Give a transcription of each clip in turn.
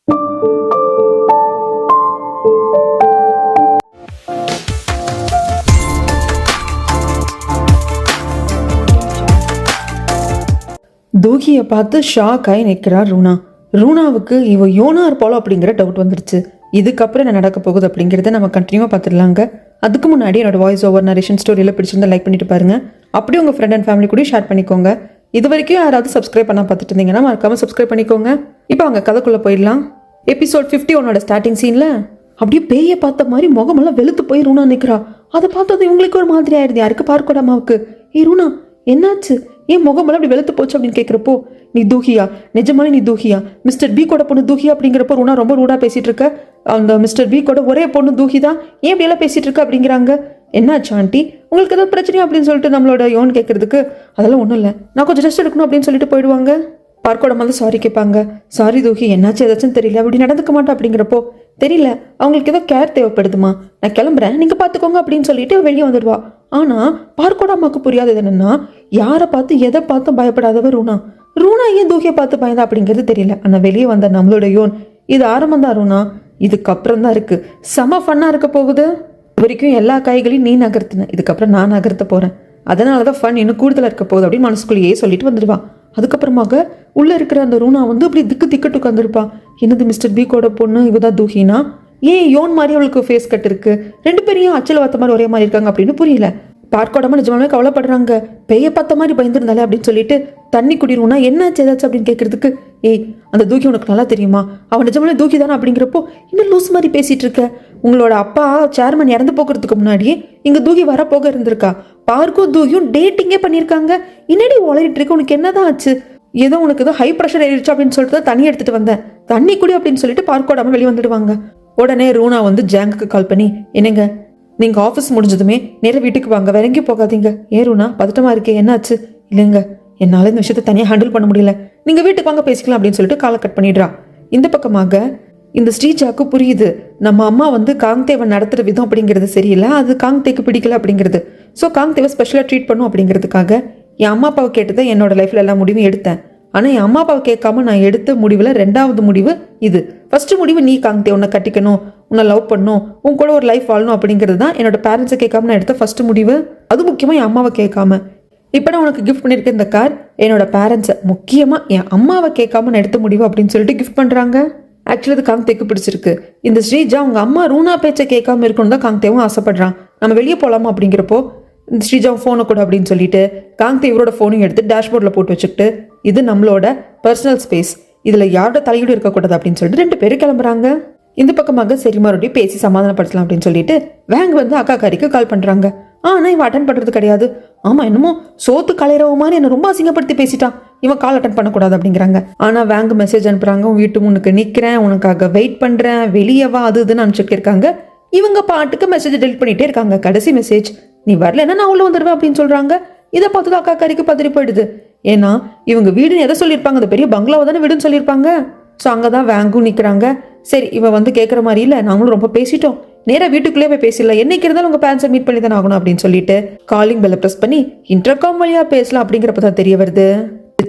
தூகியை பார்த்து ஷாக் ஆகி நிற்கிறார் ரூனா. ரூனாவுக்கு இவ யோனா இருப்பாளோ அப்படிங்கிற டவுட் வந்துருச்சு. இதுக்கப்புறம் என்ன நடக்க போகுது அப்படிங்கிறத நம்ம கண்டினியூவாக பார்த்துடலாங்க. அதுக்கு முன்னாடி என்னோட வாய்ஸ் ஓவர் நரேஷன் ஸ்டோரியில் பிடிச்சிருந்தா லைக் பண்ணிட்டு பாருங்க. அப்படியே உங்கள் ஃப்ரெண்ட் அண்ட் ஃபேமிலி கூட ஷேர் பண்ணிக்கோங்க. இது வரைக்கும் யாராவது சப்ஸ்கிரைப் பண்ண பார்த்துட்டு இருந்தீங்கன்னா மறக்காம சப்ஸ்கிரைப் பண்ணிக்கோங்க. இப்போ அவங்க கதைக்குள்ளே போயிடலாம். எபிசோட் 51 ஸ்டார்டிங் சீனில் அப்படியே பேயை பார்த்த மாதிரி முகமெல்லாம் வெளுத்து போய் ரூனா நிற்கிறா. அதை பார்த்தது இவங்களுக்கு ஒரு மாதிரி ஆயிடுது. யாருக்கு பார்க்கக்கூட அம்மாவுக்கு, ஏ ரூனா என்னாச்சு, ஏன் முகமெல்லாம் அப்படி வெளுத்து போச்சு அப்படின்னு கேட்குறப்போ, நீ தூகியா, நிஜமாலே நீ தூகியா, மிஸ்டர் பி கூட பொண்ணு தூகியா அப்படிங்கிறப்போ ரூனா ரொம்ப ரூடாக பேசிட்டு இருக்க. அந்த மிஸ்டர் பி கூட ஒரே பொண்ணு தூகி தான், ஏன் இப்படியெல்லாம் பேசிட்டு இருக்க அப்படிங்கிறாங்க. என்னாச்சு ஆண்டி, உங்களுக்கு ஏதாவது பிரச்சனையா அப்படின்னு சொல்லிட்டு நம்மளோட யோன் கேட்கறதுக்கு, அதெல்லாம் ஒன்றும் இல்லை, நான் கொஞ்சம் ரெஸ்ட் எடுக்கணும் அப்படின்னு சொல்லிட்டு போயிடுவாங்க. பார்க்கோட வந்து சாரி கேட்பாங்க. சாரி தூகி, என்னாச்சு ஏதாச்சும் தெரியல, அப்படி நடந்துக்க மாட்டேன் அப்படிங்கிறப்போ, தெரியல அவங்களுக்கு ஏதோ கேர் தேவைப்படுதுமா, நான் கிளம்புறேன் நீங்கள் பார்த்துக்கோங்க அப்படின்னு சொல்லிட்டு வெளியே வந்துடுவா. ஆனால் பார்க்கோட அம்மாவுக்கு புரியாதது என்னன்னா, யாரை பார்த்து எதை பார்த்து பயப்படாதவ ரூனா. ரூனா ஏன் தூகியை பார்த்து பயந்தா அப்படிங்கிறது தெரியல. ஆனால் வெளியே வந்த நம்மளோட யோன், இது ஆரம்பம் தான் ரூனா, இதுக்கப்புறம் தான் இருக்கு, செம ஃபன்னாக இருக்க போகுது. இது வரைக்கும் எல்லா காய்களையும் நீ நகர்த்தின, இதுக்கப்புறம் நான் நகர்த்த போகிறேன், அதனால தான் ஃபன் இன்னும் கூடுதலாக இருக்க போகுது அப்படின்னு மனசுக்குள்ளேயே சொல்லிட்டு வந்துடுவா. அதுக்கப்புறமாக உள்ளே இருக்கிற அந்த ரூனா வந்து அப்படி திக்கு உட்காந்துருப்பா. என்னது மிஸ்டர் பீக்கோட பொண்ணு இவதான் தூகினா, ஏன் யோன் மாதிரி அவளுக்கு ஃபேஸ் கட் இருக்கு, ரெண்டு பேரையும் அச்சல் வாத்த மாதிரி ஒரே மாதிரி இருக்காங்க அப்படின்னு புரியல. பார்க்கோடாம நிஜமாவே கவலைப்படுறாங்க. பெய்ய பார்த்த மாதிரி பயந்துருந்தாலே அப்படின்னு சொல்லிட்டு தண்ணி குடிருவோம்னா என்னாச்சு ஏதாச்சும் அப்படின்னு கேட்கறதுக்கு, ஏய் அந்த தூக்கி உனக்கு நல்லா தெரியுமா, அவன் நிஜமாலே தூக்கி தானே அப்படிங்கிறப்போ, இன்னும் லூஸ் மாதிரி பேசிட்டு இருக்க, உங்களோட அப்பா சேர்மன் இறந்து போகிறதுக்கு முன்னாடியே இங்கே தூக்கி வரப்போக இருந்திருக்கா, பார்க்கும் தூக்கியும் டேட்டிங்கே பண்ணியிருக்காங்க, இன்னடி உளறிட்டு இருக்க, உனக்கு என்னதான் ஆச்சு, ஏதோ உனக்கு ஏதோ ஹை ப்ரெஷர் ஏறிடுச்சு அப்படின்னு சொல்லிட்டு தான் தண்ணி எடுத்துட்டு வந்தேன், தண்ணி குடி அப்படின்னு சொல்லிட்டு பார்க்கோடாம வெளியே வந்துடுவாங்க. உடனே ரூனா வந்து ஜாங்குக்கு கால் பண்ணி, என்னங்க நீங்கள் ஆஃபீஸ் முடிஞ்சதுமே நேராக வீட்டுக்கு வாங்க, வேற எங்கேயும் போகாதீங்க. ஏன் ரூனா பதட்டமாக இருக்கே, என்னாச்சு? இல்லைங்க என்னால் இந்த விஷயத்தை தனியாக ஹேண்டில் பண்ண முடியல, நீங்கள் வீட்டுக்கு வாங்க பேசிக்கலாம் அப்படின்னு சொல்லிட்டு காலை கட் பண்ணிடுறா. இந்த பக்கமாக இந்த ஸ்ரீஜாக்கு புரியுது, நம்ம அம்மா வந்து காங்தேவை நடத்துகிற விதம் அப்படிங்கிறது சரியில்லை, அது காங்தேக்கு பிடிக்கல அப்படிங்கிறது. ஸோ காங்தேவை ஸ்பெஷலாக ட்ரீட் பண்ணும் அப்படிங்கிறதுக்காக என் அம்மா அப்பாவை கேட்டு என்னோட லைஃப்பில் எல்லா முடிவும் எடுத்தேன். ஆனால் என் அம்மா அப்பாவை கேட்காம நான் எடுத்த முடிவில் 2வது முடிவு இது. ஃபர்ஸ்ட் முடிவு நீ காங்தே, உன்னை கட்டிக்கணும், உன்னை லவ் பண்ணணும், உன் கூட ஒரு லைஃப் வாழணும் அப்படிங்கிறது தான் என்னோட பேரண்ட்ஸை கேட்காம நான் எடுத்த ஃபர்ஸ்ட் முடிவு. அது முக்கியமாக என் அம்மாவை கேட்காம. இப்போ நான் உனக்கு கிஃப்ட் பண்ணியிருக்கேன் இந்த கார், என்னோட பேரண்ட்ஸை முக்கியமாக என் அம்மாவை கேட்காம நான் எடுத்த முடிவு அப்படின்னு சொல்லிட்டு கிஃப்ட் பண்ணுறாங்க. ஆக்சுவலி அது காங்தேக்கு பிடிச்சிருக்கு. இந்த ஸ்ரீஜா அவங்க அம்மா ரூனா பேச்சை கேட்காம இருக்கணும் தான் காங்தேவும் ஆசைப்படுறான். நம்ம வெளியே போகலாமா அப்படிங்கிறப்போ, இந்த ஸ்ரீஜா ஃபோனை கூட அப்படின்னு சொல்லிட்டு காங்தே இவரோட ஃபோனையும் எடுத்து டேஷ்போர்டில் போட்டு வச்சுக்கிட்டு, இது நம்மளோட பர்சனல் ஸ்பேஸ், இதில் யாரோட தலையீடு இருக்கக்கூடாது அப்படின்னு சொல்லிட்டு 2 பேரும் கிளம்புறாங்க. இந்த பக்கமாக சரி மறுபடியும் பேசி சமாதானப்படுத்தலாம் அப்படின்னு சொல்லிட்டு வேங் வந்து அக்கா காரிக்கு கால் பண்ணுறாங்க. ஆனால் இவன் அட்டன் பண்ணுறது கிடையாது. ஆமாம் என்னமோ சோத்து கலையிறவ மாதிரி என்னை ரொம்ப அசிங்கப்படுத்தி பேசிட்டான், இவன் கால் அட்டன் பண்ணக்கூடாது அப்படிங்கிறாங்க. ஆனால் வேங்கு மெசேஜ் அனுப்புகிறாங்க, உன் வீட்டு முன்னுக்கு நிற்கிறேன், உனக்காக வெயிட் பண்ணுறேன், வெளியே வா, அது இதுன்னு அனுப்பிச்சுட்டு இருக்காங்க. இவங்க பாட்டுக்கு மெசேஜ் டெலிட் பண்ணிகிட்டே இருக்காங்க. கடைசி மெசேஜ், நீ வரலன்னா நான் உள்ள வந்துடுவேன் அப்படின்னு சொல்கிறாங்க. இதை பார்த்து அக்கா காரிக்கு பதறி போயிடுது. ஏன்னா இவங்க வீடுன்னு எதை சொல்லியிருப்பாங்க, அந்த பெரிய பங்களாவை தானே வீடுன்னு சொல்லியிருப்பாங்க. ஸோ அங்கே தான் வேங்கும் நிற்கிறாங்க. சரி இவன் வந்து கேட்குற மாதிரி இல்லை, நாங்களும் ரொம்ப பேசிட்டோம், நேராக வீட்டுக்குள்ளே போய் பேசிடலாம், என்னைக்கு இருந்தாலும் உங்கள் பேரண்ட்ஸை மீட் பண்ணி தானே ஆகணும் அப்படின்னு சொல்லிட்டு காலிங் பெல்லை ப்ரெஸ் பண்ணி இன்டர்காம் வழியாக பேசலாம் அப்படிங்கிறப்ப தான் தெரிய வருது,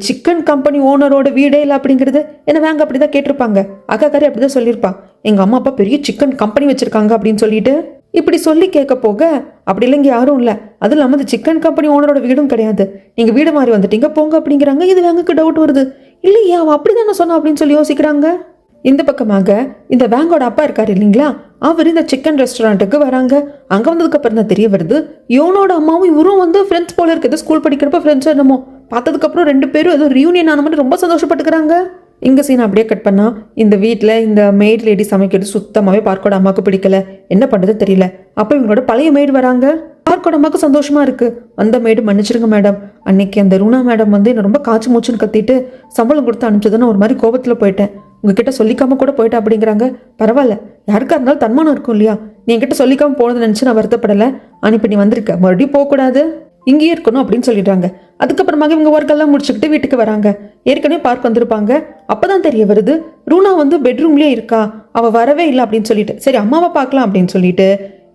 சிக்கன் கம்பெனி ஓனரோட வீடே இல்லை அப்படிங்கிறது. ஏன்னா வேங்க அப்படி தான் கேட்டிருப்பாங்க, அக்கா காரி அப்படி தான் சொல்லியிருப்பான், எங்கள் அம்மா அப்பா பெரிய சிக்கன் கம்பெனி வச்சுருக்காங்க அப்படின்னு சொல்லிட்டு இப்படி சொல்லி கேட்க போக, அப்படி இல்லைங்க யாரும் இல்லை, அதுவும் இல்லாமல் இந்த சிக்கன் கம்பெனி ஓனரோட வீடும் கிடையாது, நீங்கள் வீடு மாதிரி வந்துட்டீங்க போங்க அப்படிங்கிறாங்க. இது வேங்குக்கு டவுட் வருது, இல்லையா அவன் அப்படி தானே சொன்னான் அப்படின்னு சொல்லி யோசிக்கிறாங்க. இந்த பக்கமாக இந்த வேங்கோட அப்பா இருக்காரு இல்லைங்களா, அவர் இந்த சிக்கன் ரெஸ்டாரண்ட்டுக்கு வராங்க. அங்கே வந்ததுக்கப்புறம் தான் தெரிய வருது, யோனோட அம்மாவும் இவரும் வந்து ஃப்ரெண்ட்ஸ் போல இருக்குது, ஸ்கூல் படிக்கிறப்ப ஃப்ரெண்ட்ஸ் என்னமோ. பார்த்ததுக்கப்புறம் 2 பேரும் ஏதோ ரியூனியன் ஆன மாதிரி ரொம்ப சந்தோஷப்பட்டுக்கிறாங்க. இங்கே சீன் அப்படியே கட் பண்ணால் இந்த வீட்டில் இந்த மெய்ட் லேடி சமைக்கிறது சுத்தமாகவே பார்க்கோட அம்மாவுக்கு பிடிக்கல, என்ன பண்ணுறது தெரியல. அப்போ இவங்களோட பழைய மெய்டு வராங்க. பார்க்கோட அம்மாவுக்கு சந்தோஷமாக இருக்குது. அந்த மெய்டு மன்னிச்சிருங்க மேடம், அன்னைக்கு அந்த ரூனா மேடம் வந்து என்னை ரொம்ப காய்ச்சி மூச்சுன்னு கத்திட்டு சம்பளம் கொடுத்து அனுப்பிச்சதுன்னு ஒரு மாதிரி கோபத்தில் போயிட்டேன், உங்ககிட்ட சொல்லிக்காம கூட போயிட்டேன் அப்படிங்கிறாங்க. பரவாயில்ல, யாருக்கா இருந்தாலும் தன்மானம் இருக்கும் இல்லையா, நீ என்கிட்ட சொல்லிக்காம போனதை நினச்சி நான் வருத்தப்படலை, ஆனால் இப்போ நீ வந்திருக்க, மறுபடியும் போகக்கூடாது, இங்கேயே இருக்கணும் அப்படின்னு சொல்லிடுறாங்க. அதுக்கப்புறமாக இவங்க ஒர்க்கெல்லாம் முடிச்சுக்கிட்டு வீட்டுக்கு வராங்க. ஏற்கனவே பார்க் வந்திருப்பாங்க. அப்போதான் தெரிய வருது, ரூனா வந்து பெட்ரூம்லேயே இருக்கா, அவள் வரவே இல்லை அப்படின்னு சொல்லிட்டு, சரி அம்மாவை பார்க்கலாம் அப்படின்னு சொல்லிட்டு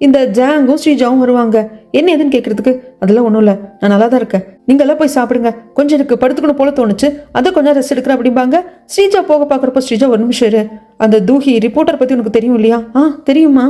இந்த ஜாங்கும் ஸ்ரீஜாவும் வருவாங்க. என்ன எதுன்னு கேட்கறதுக்கு அதெல்லாம் ஒன்றும் இல்லை, நான் நல்லா தான் இருக்கேன், நீங்க எல்லாம் போய் சாப்பிடுங்க, கொஞ்சம் எனக்கு படுத்துக்கணும் போல தோணுச்சு, அதை கொஞ்சம் ரெஸ்ட் எடுக்கிறேன் அப்படிம்பாங்க. ஸ்ரீஜா போக பார்க்குறப்போ ஸ்ரீஜா ஒரு நிமிஷம் இரு, அந்த தூஹி ரிப்போர்ட்டர் பற்றி உனக்கு தெரியும் இல்லையா? தெரியுமா,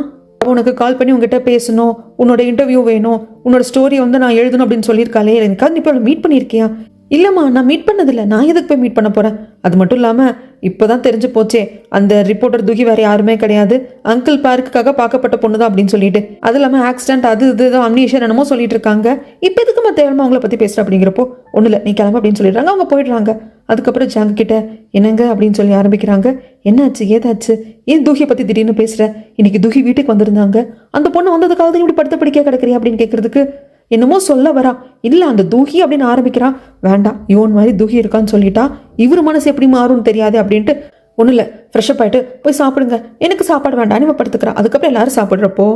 உனக்கு கால் பண்ணி உங்ககிட்ட பேசணும், உன்னோட இன்டர்வியூ வேணும், உன்னோட ஸ்டோரியை வந்து நான் எழுதணும் அப்படின்னு சொல்லியிருக்காளே, எனக்காக நீ இப்போ மீட் பண்ணியிருக்கியா? இல்லைம்மா, நான் மீட் பண்ணதில்லை, நான் எதுக்கு போய் மீட் பண்ண போகிறேன்? அது மட்டும் இல்லாமல் இப்போதான் தெரிஞ்சு போச்சே, அந்த ரிப்போர்ட்டர் தூக்கி வேறு யாருமே கிடையாது, அங்கிள் பார்க்குக்காக பார்க்கப்பட்ட பொண்ணு தான் அப்படின்னு சொல்லிட்டு, அது இல்லாமல் ஆக்சிடென்ட் அது இதுதான் அம்னீஷன் என்னமோ சொல்லிட்டு இருக்காங்க. இப்போ எதுக்கு தேவைமா அவங்கள பற்றி பேசுகிறேன் அப்படிங்கிறப்போ, ஒன்றும் இல்லை நீ கிளம்ப அப்படின்னு சொல்லிடுறாங்க. அவங்க போயிடுறாங்க. அதுக்கப்புறம் ஜாங்க கிட்ட என்னங்க அப்படின்னு சொல்லி ஆரம்பிக்கிறாங்க. என்னாச்சு ஏதாச்சு, ஏன் தூகியை பற்றி திடீர்னு பேசுகிறேன்? இன்னைக்கு தூகி வீட்டுக்கு வந்திருந்தாங்க, அந்த பொண்ணு வந்ததுக்காக இப்படி படுத்த படிக்க கிடக்குறியா அப்படின்னு கேட்கறதுக்கு என்னமோ சொல்ல வரா. இல்லை அந்த தூகி அப்படின்னு ஆரம்பிக்கிறான். வேண்டாம், இவன் மாதிரி தூகி இருக்கான்னு சொல்லிட்டா இவர் மனசு எப்படி மாறும்னு தெரியாது அப்படின்ட்டு, ஒன்றும் இல்லை ஃப்ரெஷ்அப் ஆகிட்டு போய் சாப்பிடுங்க, எனக்கு சாப்பாடு வேண்டாம் நம்ம படுத்துக்கிறான். அதுக்கப்புறம் எல்லாரும் சாப்பிட்றப்போ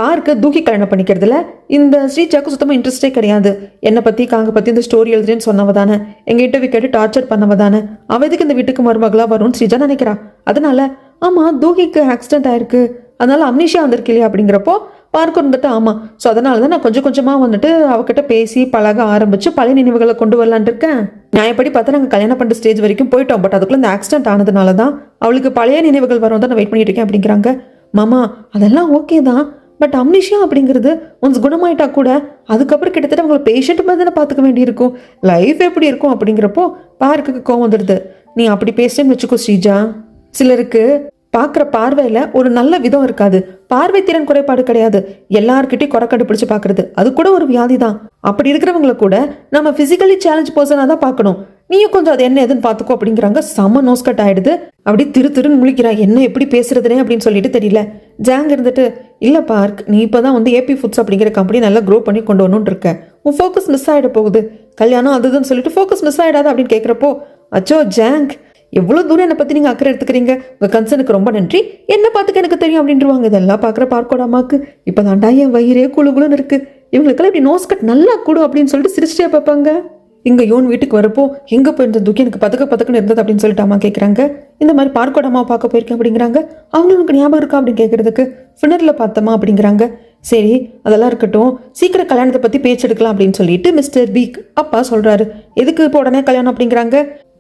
பார்க்க தூக்கி கல்யாணம் பண்ணிக்கிறதுல இந்த ஸ்ரீஜாக்கு சுத்தமாக இன்ட்ரெஸ்டே கிடையாது. என்னை பற்றி காங்க பற்றி இந்த ஸ்டோரி எழுதுறேன்னு சொன்னவ தானே, எங்கள் இன்டர்வியூ கேட்டு டார்ச்சர் பண்ணவ தானே, அவ எதுக்கு இந்த வீட்டுக்கு மருமகளாக வரும்னு ஸ்ரீஜா நினைக்கிறா. அதனால ஆமாம் தூகிக்கு ஆக்சிடென்ட் ஆயிருக்கு, அதனால அம்னிஷா வந்திருக்கு இல்லையா அப்படிங்கிறப்போ பார்க்க இருந்துட்டு ஆமாம், ஸோ அதனால தான் நான் கொஞ்சம் கொஞ்சமாக வந்துட்டு அவகிட்ட பேசி பழக ஆரம்பிச்சு பழைய நினைவுகளை கொண்டு வரலான் இருக்கேன். நியாயப்படி பார்த்தா நாங்கள் கல்யாணம் பண்ணுற ஸ்டேஜ் வரைக்கும் போயிட்டோம், பட் அதுக்குள்ள இந்த ஆக்சிடென்ட் ஆனதுனால தான் அவளுக்கு பழைய நினைவுகள் வரும் தான் நான் வெயிட் பண்ணிட்டு இருக்கேன் அப்படிங்கிறாங்க. மாமா அதெல்லாம் ஓகே தான், பட் அம்னிஷா அப்படிங்கிறது ஒன்ஸ் குணமாயிட்டா கூட அதுக்கப்புறம் கிட்டத்தட்ட அவங்களை பேஷண்ட் மாதிரி தானே பார்த்துக்க வேண்டியிருக்கும், லைஃப் எப்படி இருக்கும் அப்படிங்கிறப்போ பார்க்குக்கு கோவம் வந்துடுது. நீ அப்படி பேசுறேன்னு வச்சுக்கோ ஸ்ரீஜா, சிலருக்கு பார்க்குற பார்வையில் ஒரு நல்ல விதம் இருக்காது, பார்வை திறன் குறைபாடு கிடையாது, எல்லார்கிட்டையும் குறை கண்டுபிடிச்சு பார்க்கறது அது கூட ஒரு வியாதி தான். அப்படி இருக்கிறவங்களை கூட நம்ம ஃபிசிக்கலி சேலஞ்ச் பர்சனாக தான் பார்க்கணும். நீயும் கொஞ்சம் அது என்ன எதுன்னு பார்த்துக்கோ அப்படிங்கிறாங்க. செம்ம நோஸ்கட் ஆயிடுது. அப்படி திருன்னு முழிக்கிறா, என்ன எப்படி பேசுறதுனே அப்படின்னு சொல்லிட்டு தெரியல. ஜாங் இருந்துட்டு இல்லை பார்க், நீ இப்போ தான் வந்து ஏபி ஃபுட்ஸ் அப்படிங்கிற கம்பெனி நல்லா க்ரோ பண்ணி கொண்டு வரணும்னு இருக்க, உன் ஃபோக்கஸ் மிஸ் ஆகிட போகுது, கல்யாணம் அதுன்னு சொல்லிட்டு ஃபோக்கஸ் மிஸ் ஆகிடாது அப்படின்னு கேட்குறப்போ, அச்சோ ஜாங் எவ்வளோ தூரம் என்னை பற்றி நீங்கள் அக்கறை எடுத்துக்கிறீங்க, உங்கள் கன்சர்னுக்கு ரொம்ப நன்றி, என்ன பார்த்துக்க எனக்கு தெரியும் அப்படின்ட்டுருவாங்க. இதெல்லாம் பார்க்குற பார்க்கோட அம்மாவுக்கு இப்போ தாண்டா என் வயிறே குழுன்னு இருக்குது, இவங்களுக்கெல்லாம் இப்படி நோஸ் கட் நல்லா கூடும் அப்படின்னு சொல்லிட்டு சிரிச்சிட்டே பார்ப்பாங்க. இங்கே யோன் வீட்டுக்கு வரப்போ எங்கே போயிருந்த தூக்கி எனக்கு பதக்குன்னு இருந்தது அப்படின்னு சொல்லிட்டு அம்மா கேட்குறாங்க. இந்த மாதிரி பார்க்கோட அம்மா பார்க்க போயிருக்கேன் அப்படிங்கிறாங்க. அவங்களுக்கு ஞாபகம் இருக்கா அப்படின்னு கேட்குறதுக்கு ஃபினரில் பார்த்தம்மா அப்படிங்கிறாங்க. சரி அதெல்லாம் இருக்கட்டும், சீக்கிரம் கல்யாணத்தை பற்றி பேச்சு எடுக்கலாம் அப்படின்னு சொல்லிட்டு மிஸ்டர் பீக் அப்பா சொல்கிறாரு. எதுக்கு இப்போ உடனே கல்யாணம் அப்படிங்கிறாங்க.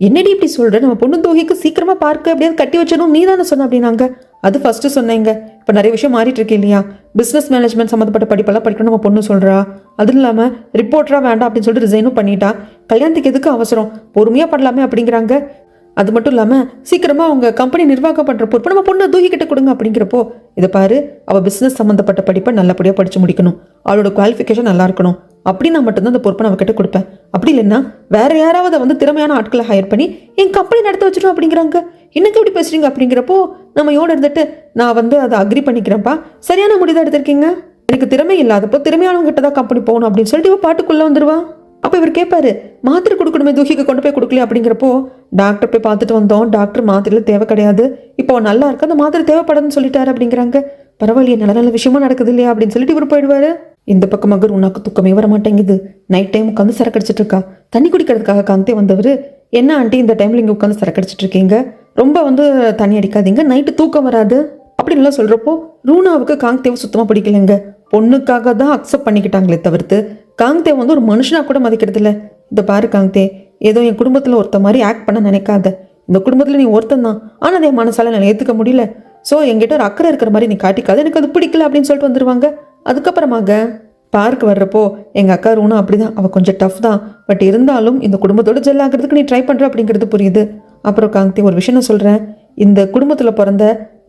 என்னடி இப்படி சொல்கிற, நம்ம பொண்ணு தூகிக்கு சீக்கிரமாக பார்க்க அப்படியே கட்டி வச்சிடணும் நீ தானே சொன்ன அப்படின்னாங்க. அது ஃபஸ்ட்டு சொன்னீங்க, இப்போ நிறைய விஷயம் மாறிட்டு இருக்கு இல்லையா, பிஸ்னஸ் மேனேஜ்மெண்ட் சம்மந்தப்பட்ட படிப்பெல்லாம் படிக்கணும் நம்ம பொண்ணு சொல்கிறா, அதுவும் இல்லாமல் ரிப்போர்ட்டராக வேண்டாம் அப்படின்னு சொல்லிட்டு ரிசைனும் பண்ணிட்டா, கல்யாணத்துக்கு எதுக்கு அவசரம், பொறுமையாக பண்ணலாமே அப்படிங்கிறாங்க. அது மட்டும் இல்லாமல் சீக்கிரமாக அவங்க கம்பெனி நிர்வாகம் பண்ணுற பொறுப்பு நம்ம பொண்ணு தூக்கிக்கிட்ட கொடுங்க அப்படிங்கிறப்போ, இதை பாரு அவள் பிஸ்னஸ் சம்மந்தப்பட்ட படிப்பை நல்லபடியாக படித்து முடிக்கணும், அவளோட குவாலிஃபிகேஷன் நல்லா இருக்கணும், அப்படி நான் மட்டும்தான் அந்த பொறுப்பை நான் கிட்ட கொடுப்பேன், அப்படி இல்லைன்னா வேற யாராவது வந்து திறமையான ஆட்களை ஹையர் பண்ணி என் கம்பெனி நடத்த வச்சிடும் அப்படிங்கிறாங்க. இன்னைக்கு எப்படி பேசுறீங்க அப்படிங்கிறப்போ நம்ம யோட இருந்துட்டு நான் வந்து அதை அக்ரி பண்ணிக்கிறேன்ப்பா, சரியான முடிதான் எடுத்திருக்கீங்க, எனக்கு திறமை இல்லாதப்போ திறமையானவங்க கிட்ட தான் கம்பெனி போகணும் அப்படின்னு சொல்லிட்டு இவ பாட்டுக்குள்ளே வந்துடுவா. அப்போ இவர் கேட்பாரு, மாத்திரை கொடுக்கணுமே தூக்கிக்கு கொண்டு போய் கொடுக்கல அப்படிங்கிறப்போ, டாக்டர் போய் பார்த்துட்டு வந்தோம், டாக்டர் மாத்திரையில் தேவை கிடையாது, இப்போ நல்லா இருக்கு, அந்த மாத்திரை தேவைப்படாதுன்னு சொல்லிட்டாரு அப்படிங்கிறாங்க. பரவாயில்லையே நல்ல விஷயமா நடக்குது இல்லையா அப்படின்னு சொல்லிட்டு இவர் போயிடுவாரு. இந்த பக்கமாக உனக்கு தூக்கமே வர மாட்டேங்குது, நைட் டைம் உட்காந்து சரக்கடிச்சிட்டு இருக்கா, தண்ணி குடிக்கிறதுக்காக காந்தே வந்தவர், என்ன ஆண்டி இந்த டைமில் இங்கே உட்காந்து சரக்கடிச்சிட்டு இருக்கீங்க, ரொம்ப வந்து தண்ணி அடிக்காதீங்க, நைட்டு தூக்கம் வராது அப்படின்லாம் சொல்கிறப்போ, ரூனாவுக்கு காங்தேவை சுத்தமாக பிடிக்கலைங்க, பொண்ணுக்காக தான் அக்செப்ட் பண்ணிக்கிட்டாங்களே தவிர்த்து காங்தேவ் வந்து ஒரு மனுஷனாக கூட மதிக்கிறது இல்லை. இந்த பாரு காங்தே, ஏதோ என் குடும்பத்தில் ஒருத்த மாதிரி ஆக்ட் பண்ண நினைக்காத, இந்த குடும்பத்தில் நீ ஒருத்தன் தான், ஆனால் அதே மனசால நான் ஏற்றுக்க முடியல, ஸோ என்கிட்ட ஒரு அக்கறை இருக்கிற மாதிரி நீ காட்டிக்காது, எனக்கு அது பிடிக்கல அப்படின்னு சொல்லிட்டு வந்துடுவாங்க. அதுக்கப்புறமாக பார்க் வர்றப்போ எங்கள் அக்கா ரூனா அப்படிதான், அவள் கொஞ்சம் டஃப் தான், பட் இருந்தாலும் இந்த குடும்பத்தோடு ஜெல் ஆகிறதுக்கு நீ ட்ரை பண்ணுற அப்படிங்கிறது புரியுது. அப்புறம் காந்தி ஒரு விஷயம் நான் சொல்கிறேன், இந்த குடும்பத்தில் பிறந்த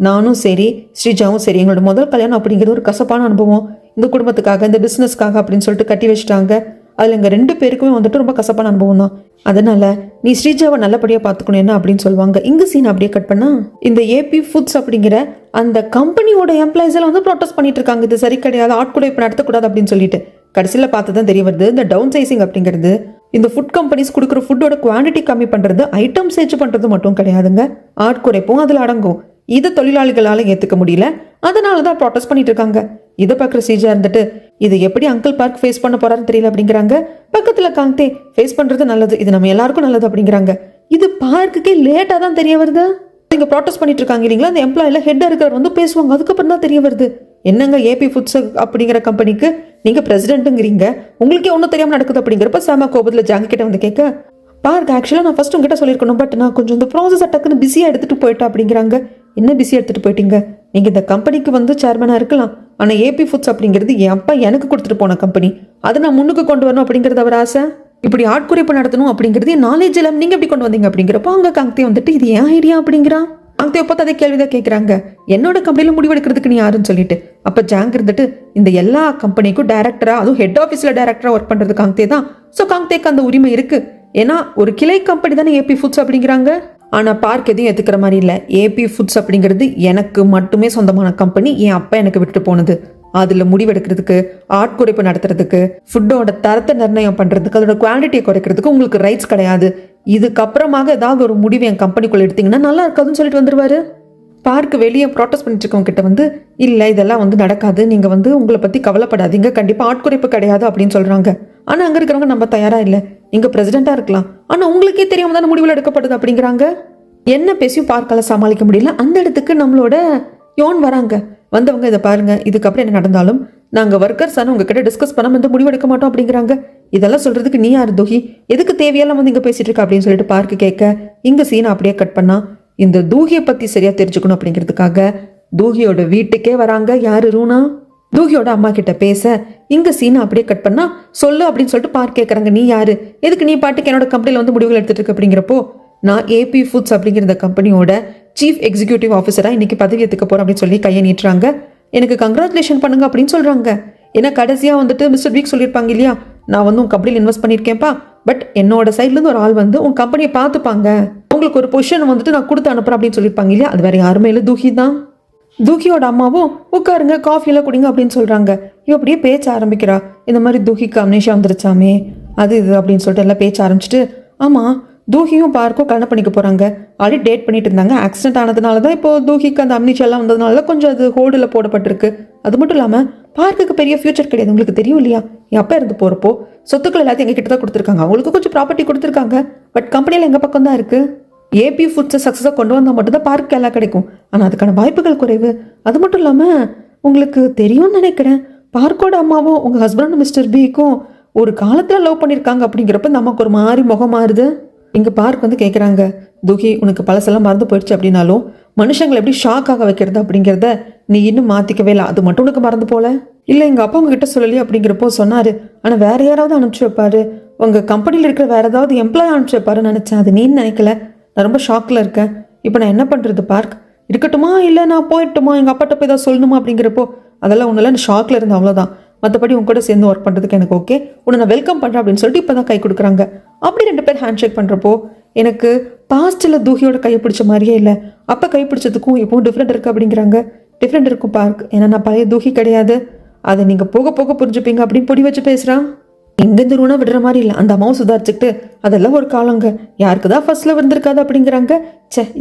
நானும் சரி ஸ்ரீஜாவும் சரி எங்களோட முதல் கல்யாணம் அப்படிங்கிறது ஒரு கசப்பான அனுபவம், இந்த குடும்பத்துக்காக இந்த பிஸ்னஸ்க்காக அப்படின்னு சொல்லிட்டு கட்டி வச்சுட்டாங்க, அதில் எங்கள் 2 பேருக்குமே வந்துட்டு ரொம்ப கசப்பான அனுபவம் தான், அதனால் நீ ஸ்ரீஜாவை நல்லபடியாக பார்த்துக்கணும் என்ன அப்படின்னு சொல்லுவாங்க. இங்கே சீன் அப்படியே கட் பண்ணால் இந்த ஏபி ஃபுட்ஸ் அப்படிங்கிற அந்த கம்பெனியோட எம்ப்ளாயிஸ் எல்லாம் வந்து ப்ரொட்டஸ்ட் பண்ணிட்டு இருக்காங்க, இது சரி கிடையாது, ஆட்கூட இப்போ நடத்தக்கூடாது அப்படின்னு சொல்லிட்டு. கடைசியில் பார்த்து தான் தெரிய வருது, இந்த டவுன் சைசிங் அப்படிங்கிறது இந்த ஃபுட் கம்பெனிஸ் கொடுக்குற ஃபுட்டோட குவான்டிட்டி கம்மி பண்ணுறது, ஐட்டம் சேஞ்ச் பண்ணுறது மட்டும் கிடையாதுங்க, ஆட்குறைப்பும் அதில் அடங்கும். இதை தொழிலாளிகளால் ஏற்றுக்க முடியல, அதனால தான் ப்ரொட்டஸ்ட் பண்ணிட்டு இருக்காங்க. இதை பார்க்குற ஸ்ரீஜா இருந்துட்டு இது எப்படி அங்கிள் பார்க் ஃபேஸ் பண்ண போறாருன்னு தெரியல அப்படிங்கிறாங்க. பக்கத்தில் காங்தே ஃபேஸ் பண்ணுறது நல்லது, இது நம்ம எல்லாருக்கும் நல்லது அப்படிங்கிறாங்க. இது பார்க்குக்கே லேட்டாக தான் தெரிய வருது, இங்கே ப்ரொட்டஸ்ட் பண்ணிட்டு இருக்காங்க இல்லைங்களா, அந்த எம்ப்ளாயில ஹெட்டாக இருக்கிறவர் வந்து பேசுவாங்க, அதுக்கப்புறம் தான் தெரிய வருது என்னங்க ஏபி ஃபுட்ஸ் அப்படிங்கிற கம்பெனிக்கு நீங்கள் பிரசிடென்ட்டுங்கிறீங்க, உங்களுக்கே ஒன்றும் தெரியாமல் நடக்குது அப்படிங்கிறப்ப செம கோபத்தில் ஜாங் கிட்ட வந்து கேட்க, பார்க் ஆக்சுவலாக நான் ஃபஸ்ட் உங்ககிட்ட சொல்லியிருக்கணும், பட் நான் கொஞ்சம் இந்த ப்ராசஸ் டக்குன்னு பிஸியாக எடுத்துகிட்டு போயிட்டேன் அப்படிங்கிறாங்க. என்ன பிஸியாக எடுத்துகிட்டு போயிட்டீங்க? நீங்கள் இந்த கம்பெனிக்கு வந்து சேர்மனாக இருக்கலாம், ஆனால் ஏபி ஃபுட்ஸ் அப்படிங்கிறது என் அப்பா எனக்கு கொடுத்துட்டு போன கம்பெனி, அதை நான் முன்னுக்கு கொண்டு வரணும் அப்படிங்கிறது அவர் ஆசை. இப்படி ஆட்குறைப்பு நடத்தணும் அப்படிங்கிறது என் நாலேஜ் எல்லாம் நீங்கள் எப்படி கொண்டு வந்தீங்க அப்படிங்கிறப்போ அங்கே காங்க்தே வந்துட்டு இது ஏன் ஐடியா அப்படிங்கிறான். காங்க்தே பார்த்து அதே கேள்விதான் கேட்குறாங்க, என்னோட கம்பெனியில் முடிவெடுக்கிறதுக்கு நீ யாருன்னு சொல்லிட்டு. அப்போ ஜாங் இருந்துட்டு இந்த எல்லா கம்பெனிக்கும் டைரக்டராக, அதுவும் ஹெட் ஆஃபீஸில் டைரக்டராக ஒர்க் பண்ணுறது காங்க்தே தான். ஸோ காங்க்தேக்கு அந்த உரிமை இருக்குது, ஏன்னா ஒரு கிளை கம்பெனி தானே ஏபி ஃபுட்ஸ் அப்படிங்கிறாங்க. ஆனால் பார்க் எதையும் ஏற்றுக்கிற மாதிரி இல்லை. ஏபி ஃபுட்ஸ் அப்படிங்கிறது எனக்கு மட்டுமே சொந்தமான கம்பெனி, என் அப்பா எனக்கு விட்டுட்டு போனது. அதில் முடிவெடுக்கிறதுக்கு, ஆட்குறைப்பு நடத்துறதுக்கு, ஃபுட்டோட தரத்தை நிர்ணயம் பண்ணுறதுக்கு, அதோட குவான்டிட்டியை குறைக்கிறதுக்கு உங்களுக்கு ரைட்ஸ் கிடையாது. இதுக்கப்புறமாக ஏதாவது ஒரு முடிவு என் கம்பெனிக்குள்ளே எடுத்தீங்கன்னா நல்லா இருக்காதுன்னு சொல்லிட்டு வந்துடுவார். பார்க் வெளியே ப்ராட்டஸ்ட் பண்ணிட்டு இருக்கவங்க கிட்ட வந்து, இல்லை இதெல்லாம் வந்து நடக்காது, நீங்கள் வந்து உங்களை பற்றி கவலைப்படாதீங்க, கண்டிப்பாக ஆட்குறைப்பு கிடையாது அப்படின்னு சொல்கிறாங்க. ஆனால் அங்கே இருக்கிறவங்க நம்ம தயாராக இல்லை, நீங்கள் பிரசிடெண்ட்டாக இருக்கலாம், ஆனால் உங்களுக்கே தெரியாமல் தானே முடிவில் எடுக்கப்படுது அப்படிங்கிறாங்க. என்ன பேசியும் பார்க்கால சமாளிக்க முடியல. அந்த இடத்துக்கு நம்மளோட யோன் வராங்க. வந்தவங்க இதை பாருங்க, இதுக்கப்புறம் என்ன நடந்தாலும் நாங்கள் ஒர்க்கர்ஸ் ஆனால் உங்ககிட்ட டிஸ்கஸ் பண்ணாமல் வந்து முடிவெடுக்க மாட்டோம் அப்படிங்கிறாங்க. இதெல்லாம் சொல்கிறதுக்கு நீ யார் தூஹி, எதுக்கு தேவையெல்லாம் வந்து இங்கே பேசிட்டு இருக்க அப்படின்னு சொல்லிட்டு பார்க்க கேட்க, இங்கே சீனை அப்படியே கட் பண்ணா இந்த தூஹியை பற்றி சரியாக தெரிஞ்சுக்கணும் அப்படிங்கிறதுக்காக தூஹியோட வீட்டுக்கே வராங்க. யாரு? ரூனா. தூஹியோட அம்மா கிட்ட பேச இங்கே சீனை அப்படியே கட் பண்ணா, சொல்லு அப்படின்னு சொல்லிட்டு பார்க்க கேட்குறாங்க, நீ யாரு, எதுக்கு நீ பாட்டுக்கு என்னோட கம்பெனியில் வந்து முடிவுகள் எடுத்துட்டு இருக்க அப்படிங்கிறப்போ, நான் ஏபி ஃபுட்ஸ் அப்படிங்கிற இந்த கம்பெனியோட சீஃப் எக்ஸிக்யூட்டிவ் ஆஃபீஸராக இன்னைக்கு பதவி ஏற்றுக்க போகிறேன் அப்படின்னு சொல்லி கையை நீட்டுறாங்க. எனக்கு கங்க்ராச்சுலேஷன் பண்ணுங்க அப்படின்னு சொல்கிறாங்க. ஏன்னா கடைசியாக வந்துட்டு மிஸ்டர் வீக் சொல்லியிருப்பாங்க இல்லையா, நான் வந்து உன் கம்பெனியில் இன்வெஸ்ட் பண்ணியிருக்கேன்ப்பா, பட் என்னோட சைட்லேருந்து ஒரு ஆள் வந்து உன் கம்பெனியை பார்த்துப்பாங்க, உங்களுக்கு ஒரு பொசிஷன் வந்துட்டு நான் கொடுத்து அனுப்புகிறேன் அப்படின்னு சொல்லியிருப்பாங்க இல்லையா, அது வேறு யாருமே இல்லை, தூஹி தான். தூஹியோட அம்மாவும் உட்காருங்க காஃபியெல்லாம் குடிங்க அப்படின்னு சொல்கிறாங்க. இவ அப்படியே பேச்ச ஆரம்பிக்கிறா, இந்த மாதிரி தூஹிக்கு அம்னேஷியா வந்துருச்சாமே அது இது அப்படின்னு சொல்லிட்டு எல்லாம் பேச்ச ஆரம்பிச்சுட்டு, ஆமாம் தூஹியும் பார்க்கும் கல்யாணம் பண்ணிக்க போகிறாங்க, ஆல்ரெடி டேட் பண்ணிட்டு இருந்தாங்க, ஆக்சிடென்ட் ஆனதுனால தான் இப்போ தூஹிக்கு அந்த அம்னேஷியாலாம் வந்ததுனால தான் கொஞ்சம் அது ஹோல்டில் போடப்பட்டிருக்கு. அது மட்டும் இல்லாமல் பார்க்குக்கு பெரிய ஃபியூச்சர் கிடையாது, உங்களுக்கு தெரியும் இல்லையா, என் அப்பா இருந்து போகிறப்போ சொத்துக்கள் எல்லாத்தையும் எங்கள் கிட்ட தான் கொடுத்துருக்காங்க, அவங்களுக்கு கொஞ்சம் ப்ராப்பர்ட்டி கொடுத்துருக்காங்க, பட் கம்பெனியில் எங்கள் பக்கம் தான் இருக்குது. ஏபி ஃபுட்ஸை சக்ஸஸாக கொண்டு வந்தால் மட்டும்தான் பார்க்கு எல்லாம் கிடைக்கும், ஆனால் அதுக்கான வாய்ப்புகள் குறைவு. அது மட்டும் இல்லாமல் உங்களுக்கு தெரியும்னு நினைக்கிறேன், பார்க்கோட அம்மாவும் உங்கள் ஹஸ்பண்ட் மிஸ்டர் பிக்கும் ஒரு காலத்தில் லவ் பண்ணியிருக்காங்க அப்படிங்கிறப்ப நமக்கு ஒரு மாதிரி முகம் மாறுது. இங்கே பார்க் வந்து கேட்குறாங்க, தூஹி உனக்கு பழசெல்லாம் மறந்து போயிடுச்சு அப்படின்னாலும் மனுஷங்களை எப்படி ஷாக் ஆக வைக்கிறது அப்படிங்கிறத நீ இன்னும் மாற்றிக்கவே இல்லை, அது மட்டும் உனக்கு மறந்து போல. இல்லை எங்கள் அப்பா உங்ககிட்ட சொல்லலையே அப்படிங்கிறப்போ சொன்னார், ஆனால் வேறு யாராவது அனுப்பிச்சி வைப்பாரு, உங்கள் கம்பெனியில் இருக்கிற வேறு ஏதாவது எம்ப்ளாய் அனுப்பிச்சி வைப்பாருன்னு நினச்சேன், அது நீன்னு நினைக்கல, நான் ரொம்ப ஷாக்கில் இருக்கேன், இப்போ நான் என்ன பண்ணுறது பார்க், இருக்கட்டுமா இல்லை நான் போயிட்டுமா, எங்கள் அப்பாட்ட போய் ஏதாவது சொல்லணுமா அப்படிங்கிறப்போ, அதெல்லாம் ஒன்றும் இல்லை, நான் ஷாக்கில் இருந்தேன் அவ்வளோதான், மற்றபடி உங்க கூட சேர்ந்து ஒர்க் பண்ணுறதுக்கு எனக்கு ஓகே, உன்னை நான் வெல்கம் பண்ணுறேன் அப்படின்னு சொல்லிட்டு இப்போ தான் கை கொடுக்குறாங்க. அப்படி ரெண்டு பேர் ஹேண்ட் ஷேக் பண்ணுறப்போ எனக்கு பாஸ்ட்டில் தூஹியோட கை பிடிச்ச மாதிரியே இல்லை, அப்போ கை பிடிச்சதுக்கும் இப்போவும் டிஃப்ரெண்ட் இருக்குது அப்படிங்கிறாங்க. டிஃப்ரெண்ட் இருக்கும் பார்க், ஏன்னா நான் பழைய தூஹி கிடையாது, அதை நீங்கள் போக போக புரிஞ்சுப்பீங்க அப்படின்னு பொடி வச்சு பேசுகிறான். எங்கேருந்து ரூனா விடுற மாதிரி இல்லை, அந்த அம்மாவும் சுதாரிச்சுக்கிட்டு அதெல்லாம் ஒரு காலங்க, யாருக்கு தான் ஃபர்ஸ்ட்டில் வந்திருக்காது அப்படிங்கிறாங்க.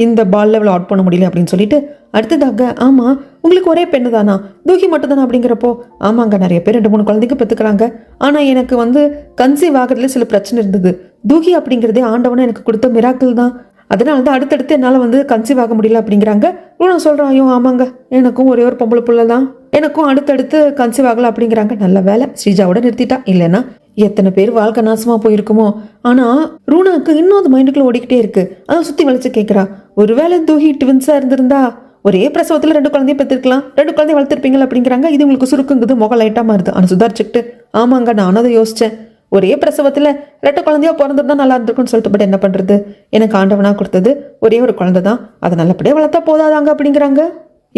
இந்த பால் லெவல் அவுட் பண்ண முடியல அப்படின்னு சொல்லிட்டு அடுத்ததாக, ஆமாம் உங்களுக்கு ஒரே பெண்ணு தானா, தூஹி மட்டும் தானே அப்படிங்கிறப்போ, ஆமாங்க நிறைய பேர் 2-3 குழந்தைங்க பெற்றுக்கிறாங்க, ஆனால் எனக்கு வந்து கன்சீவ் ஆகிறதுல சில பிரச்சனை இருந்தது, தூஹி அப்படிங்கிறதே ஆண்டவனை எனக்கு கொடுத்த மிராக்கிள் தான், அதனால தான் அடுத்தடுத்து என்னால் வந்து கன்சீவ் ஆக முடியல அப்படிங்கிறாங்க. ரூனா சொல்கிறான், ஐயோ ஆமாங்க எனக்கும் ஒரே ஒரு பொம்பளை புள்ள தான், எனக்கும் அடுத்தடுத்து கன்சீவ் ஆகலை அப்படிங்கிறாங்க. நல்ல வேலை ஸ்ரீஜாவோட நிறுத்திட்டா, இல்லைன்னா எத்தனை பேர் வாழ்க்கை நாசமாக போயிருக்குமோ. ஆனால் ரூனாக்கு இன்னும் அது மைண்டுக்குள்ளே ஓடிக்கிட்டே இருக்குது. அதை சுற்றி வளைச்சு கேட்குறா, ஒருவேளை தூஹி ட்வின்ஸாக இருந்திருந்தா ஒரே பிரசவத்தில் 2 குழந்தைய பெற்றிருக்கலாம், 2 குழந்தைய வளர்த்துருப்பீங்களா அப்படிங்கிறாங்க. இது உங்களுக்கு சுருக்குங்குது, முகம் லைட்டாக மாறுது. ஆனால் சுதாரிச்சுக்கிட்டு, ஆமாங்க நானும் அதை யோசித்தேன், ஒரே பிரசவத்தில் 2 குழந்தையா பிறந்திருந்தா நல்லா இருந்திருக்குன்னு சொல்லிட்டு, பட் என்ன பண்ணுறது, எனக்கு ஆண்டவனாக கொடுத்தது ஒரே ஒரு குழந்தை தான், அதை நல்லபடியாக வளர்த்தா போதாதாங்க அப்படிங்கிறாங்க.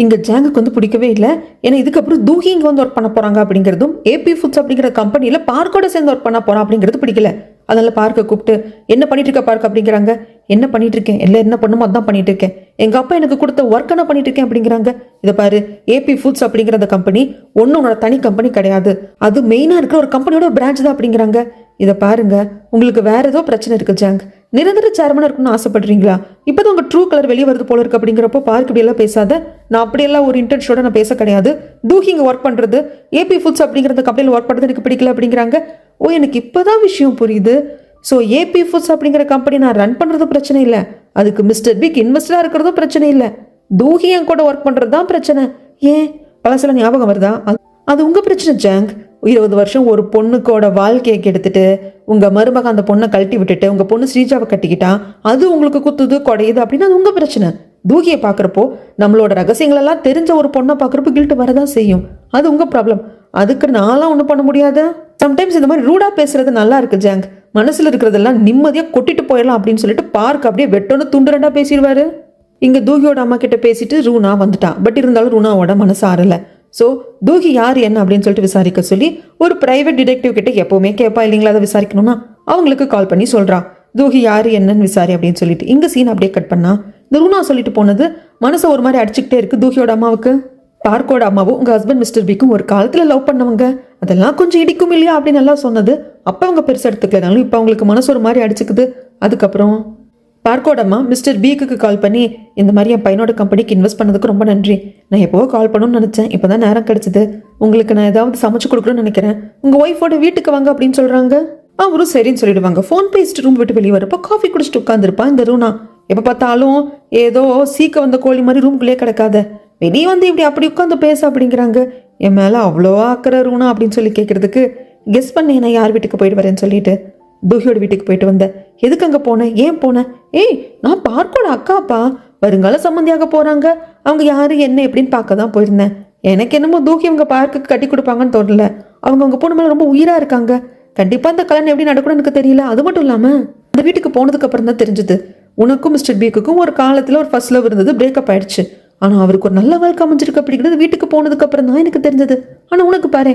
இங்கே ஜாங்குக்கு வந்து பிடிக்கவே இல்லை, ஏன்னா இதுக்கப்புறம் தூஹி இங்கே வந்து ஒர்க் பண்ண போகிறாங்க அப்படிங்கிறதும், ஏபி ஃபுட்ஸ் அப்படிங்கிற கம்பெனியில் பார்க்கோட சேர்ந்து ஒர்க் பண்ண போகிறான் அப்படிங்கிறது பிடிக்கல. அதனால பார்க்க கூப்பிட்டு, என்ன பண்ணிட்டு இருக்க பார்க்க அப்படிங்கிறாங்க. என்ன பண்ணிட்டு இருக்கேன், எல்லாம் என்ன பண்ணுமோ அதான் பண்ணிட்டு இருக்கேன், எங்கள் அப்பா எனக்கு கொடுத்த ஒர்க் என்ன பண்ணிட்டு இருக்கேன் அப்படிங்கிறாங்க. இதை பாரு, ஏபி ஃபுட்ஸ் அப்படிங்கிற அந்த கம்பெனி ஒன்றும் தனி கம்பெனி கிடையாது, அது மெயினாக இருக்கிற ஒரு கம்பெனியோட ஒரு பிரான்ச் தான் அப்படிங்கிறாங்க. இதை பாருங்க, உங்களுக்கு வேற ஏதோ பிரச்சனை இருக்கு ஜாங், நிரந்தர சேர்மனாக இருக்கணும்னு ஆசைப்படுறீங்களா, இப்போதான் உங்கள் ட்ரூ கலர் வெளியே வருது போல இருக்கு அப்படிங்கிறப்போ, பார்க்க இப்படியெல்லாம் பேசாத, நான் அப்படியெல்லாம் ஒரு இன்டென்ஷனோட நான் பேச கிடையாது, தூஹி இங்கே ஒர்க் பண்ணுறது, ஏபி ஃபுட்ஸ் அப்படிங்கிற அந்த கம்பெனியில் ஒர்க் பண்ணுறது எனக்கு பிடிக்கல அப்படிங்கிறாங்க. ஓ எனக்கு இப்போதான் விஷயம் புரியுது. ஸோ ஏபி ஃபுட்ஸ் அப்படிங்கிற கம்பெனி நான் ரன் பண்ணுறது பிரச்சனை இல்லை, அதுக்கு மிஸ்டர் பிக் இன்வெஸ்டராக இருக்கிறதும் பிரச்சனை இல்லை, தூஹி என் கூட ஒர்க் பண்ணுறது தான் பிரச்சனை. ஏன் பழசெல்லாம் ஞாபகம் வருதா? அது உங்க பிரச்சனை ஜாங். 20 வருஷம் ஒரு பொண்ணுக்கோட வாழ்க்கையை கெடுத்துட்டு உங்க மருமக அந்த பொண்ணை கழட்டி விட்டுட்டு உங்க பொண்ணு ஸ்ரீஜாவை கட்டிக்கிட்டா அது உங்களுக்கு குத்துது குடையுது அப்படின்னு அது உங்க பிரச்சனை. தூகியை பார்க்குறப்போ நம்மளோட ரகசியங்களெல்லாம் தெரிஞ்ச ஒரு பொண்ணை பார்க்குறப்போ கில்ட்டு வரதான் செய்யும். அது உங்க ப்ராப்ளம். அதுக்கு நான்லாம் ஒன்றும் பண்ண முடியாது. சம்டைம்ஸ் இந்த மாதிரி ரூடா பேசுறது நல்லா இருக்கு ஜாங். மனசுல இருக்கிறதெல்லாம் நிம்மதியாக கொட்டிட்டு போயிடலாம் அப்படின்னு சொல்லிட்டு பார்க்க அப்படியே வெட்டோன்னு துண்டு ரெண்டா பேசிடுவாரு. இங்க தூகியோட அம்மா கிட்ட பேசிட்டு ரூனா வந்துட்டா. பட் இருந்தாலும் ரூனாவோட மனசு ஆறல. ஸோ தூகி யார் என்ன அப்படின்னு சொல்லிட்டு விசாரிக்க சொல்லி ஒரு பிரைவேட் டிடெக்டிவ் கிட்ட எப்பவுமே கேட்பா இல்லைங்களா, அதை விசாரிக்கணும்னா அவங்களுக்கு கால் பண்ணி சொல்றான் தூகி யாரு என்னன்னு விசாரி அப்படின்னு சொல்லிட்டு. இங்க சீன் அப்படியே கட் பண்ணா இந்த ரூனா சொல்லிட்டு போனது மனசை ஒரு மாதிரி அடிச்சுக்கிட்டே இருக்கு தூகியோட அம்மாவுக்கு. பார்க்கோட அம்மாவும் உங்க ஹஸ்பண்ட் மிஸ்டர் பிக்கும் ஒரு காலத்துல லவ் பண்ணவங்க, அதெல்லாம் கொஞ்சம் இடிக்கும் இல்லையா அப்படின்னு நல்லா சொன்னது. அப்ப அவங்க பெருசா எடுத்துக்கலனாலும் இப்ப அவங்களுக்கு மனசு ஒரு மாதிரி அடிச்சுக்குது. அதுக்கப்புறம் பார்க்கோட அம்மா மிஸ்டர் பிக்கு கால் பண்ணி இந்த மாதிரி என் பையனோட கம்பெனிக்கு இன்வெஸ்ட் பண்ணதுக்கு ரொம்ப நன்றி. நான் எப்போ கால் பண்ணணும்னு நினைச்சேன், இப்போதான் நேரம் கிடைச்சது. உங்களுக்கு நான் ஏதாவது சமைச்சு கொடுக்கணும்னு நினைக்கிறேன், உங்க ஒய்ஃபோட வீட்டுக்கு வாங்க அப்படின்னு சொல்றாங்க. அவரும் சரின்னு சொல்லிடுவாங்க. ஃபோன் பேசிட்டு ரூம் விட்டு வெளியே வரப்போ காஃபி குடிச்சிட்டு உட்காந்துருப்பா இந்த ரூனா. எப்போ பார்த்தாலும் ஏதோ சீக்க வந்த கோழி மாதிரி ரூம்குள்ளேயே கிடக்காத, வெளியே வந்து இப்படி அப்படி உட்காந்து பேச அப்படிங்கிறாங்க. என் மேலே அவ்வளோ ஆக்கிற ரூனா அப்படின்னு சொல்லி கேட்கறதுக்கு கெஸ் பண்ணேன் நான் யார் வீட்டுக்கு போயிட்டு வரேன்னு சொல்லிட்டு. தூகியோட வீட்டுக்கு போயிட்டு வந்தேன். எதுக்கு அங்கே போனேன், ஏன் போனேன்? ஏய், நான் பார்க்கோட அக்காப்பா, வருங்கால சம்மந்தியாக போகிறாங்க. அவங்க யாரு என்ன எப்படின்னு பார்க்க தான் போயிருந்தேன். எனக்கு என்னமோ தூக்கி அவங்க பார்க்குக்கு கட்டி கொடுப்பாங்கன்னு தோணல. அவங்க பொண்ணு மேலே ரொம்ப உயிராக இருக்காங்க. கண்டிப்பாக இந்த கல்யாணம் எப்படி நடக்கணும்னு எனக்கு தெரியல. அது மட்டும் இல்லாமல் அந்த வீட்டுக்கு போனதுக்கு அப்புறம் தான் தெரிஞ்சது உனக்கும் மிஸ்டர் பிக்குக்கும் ஒரு காலத்தில் ஒரு ஃபர்ஸ்ட் லவ் இருந்தது, பிரேக்கப் ஆயிடுச்சு. ஆனால் அவருக்கு ஒரு நல்ல வாழ்க்கை அமைஞ்சிருக்கு அப்படிங்கிறது வீட்டுக்கு போனதுக்கு அப்புறம் தான் எனக்கு தெரிஞ்சது. ஆனால் உனக்கு பாரு,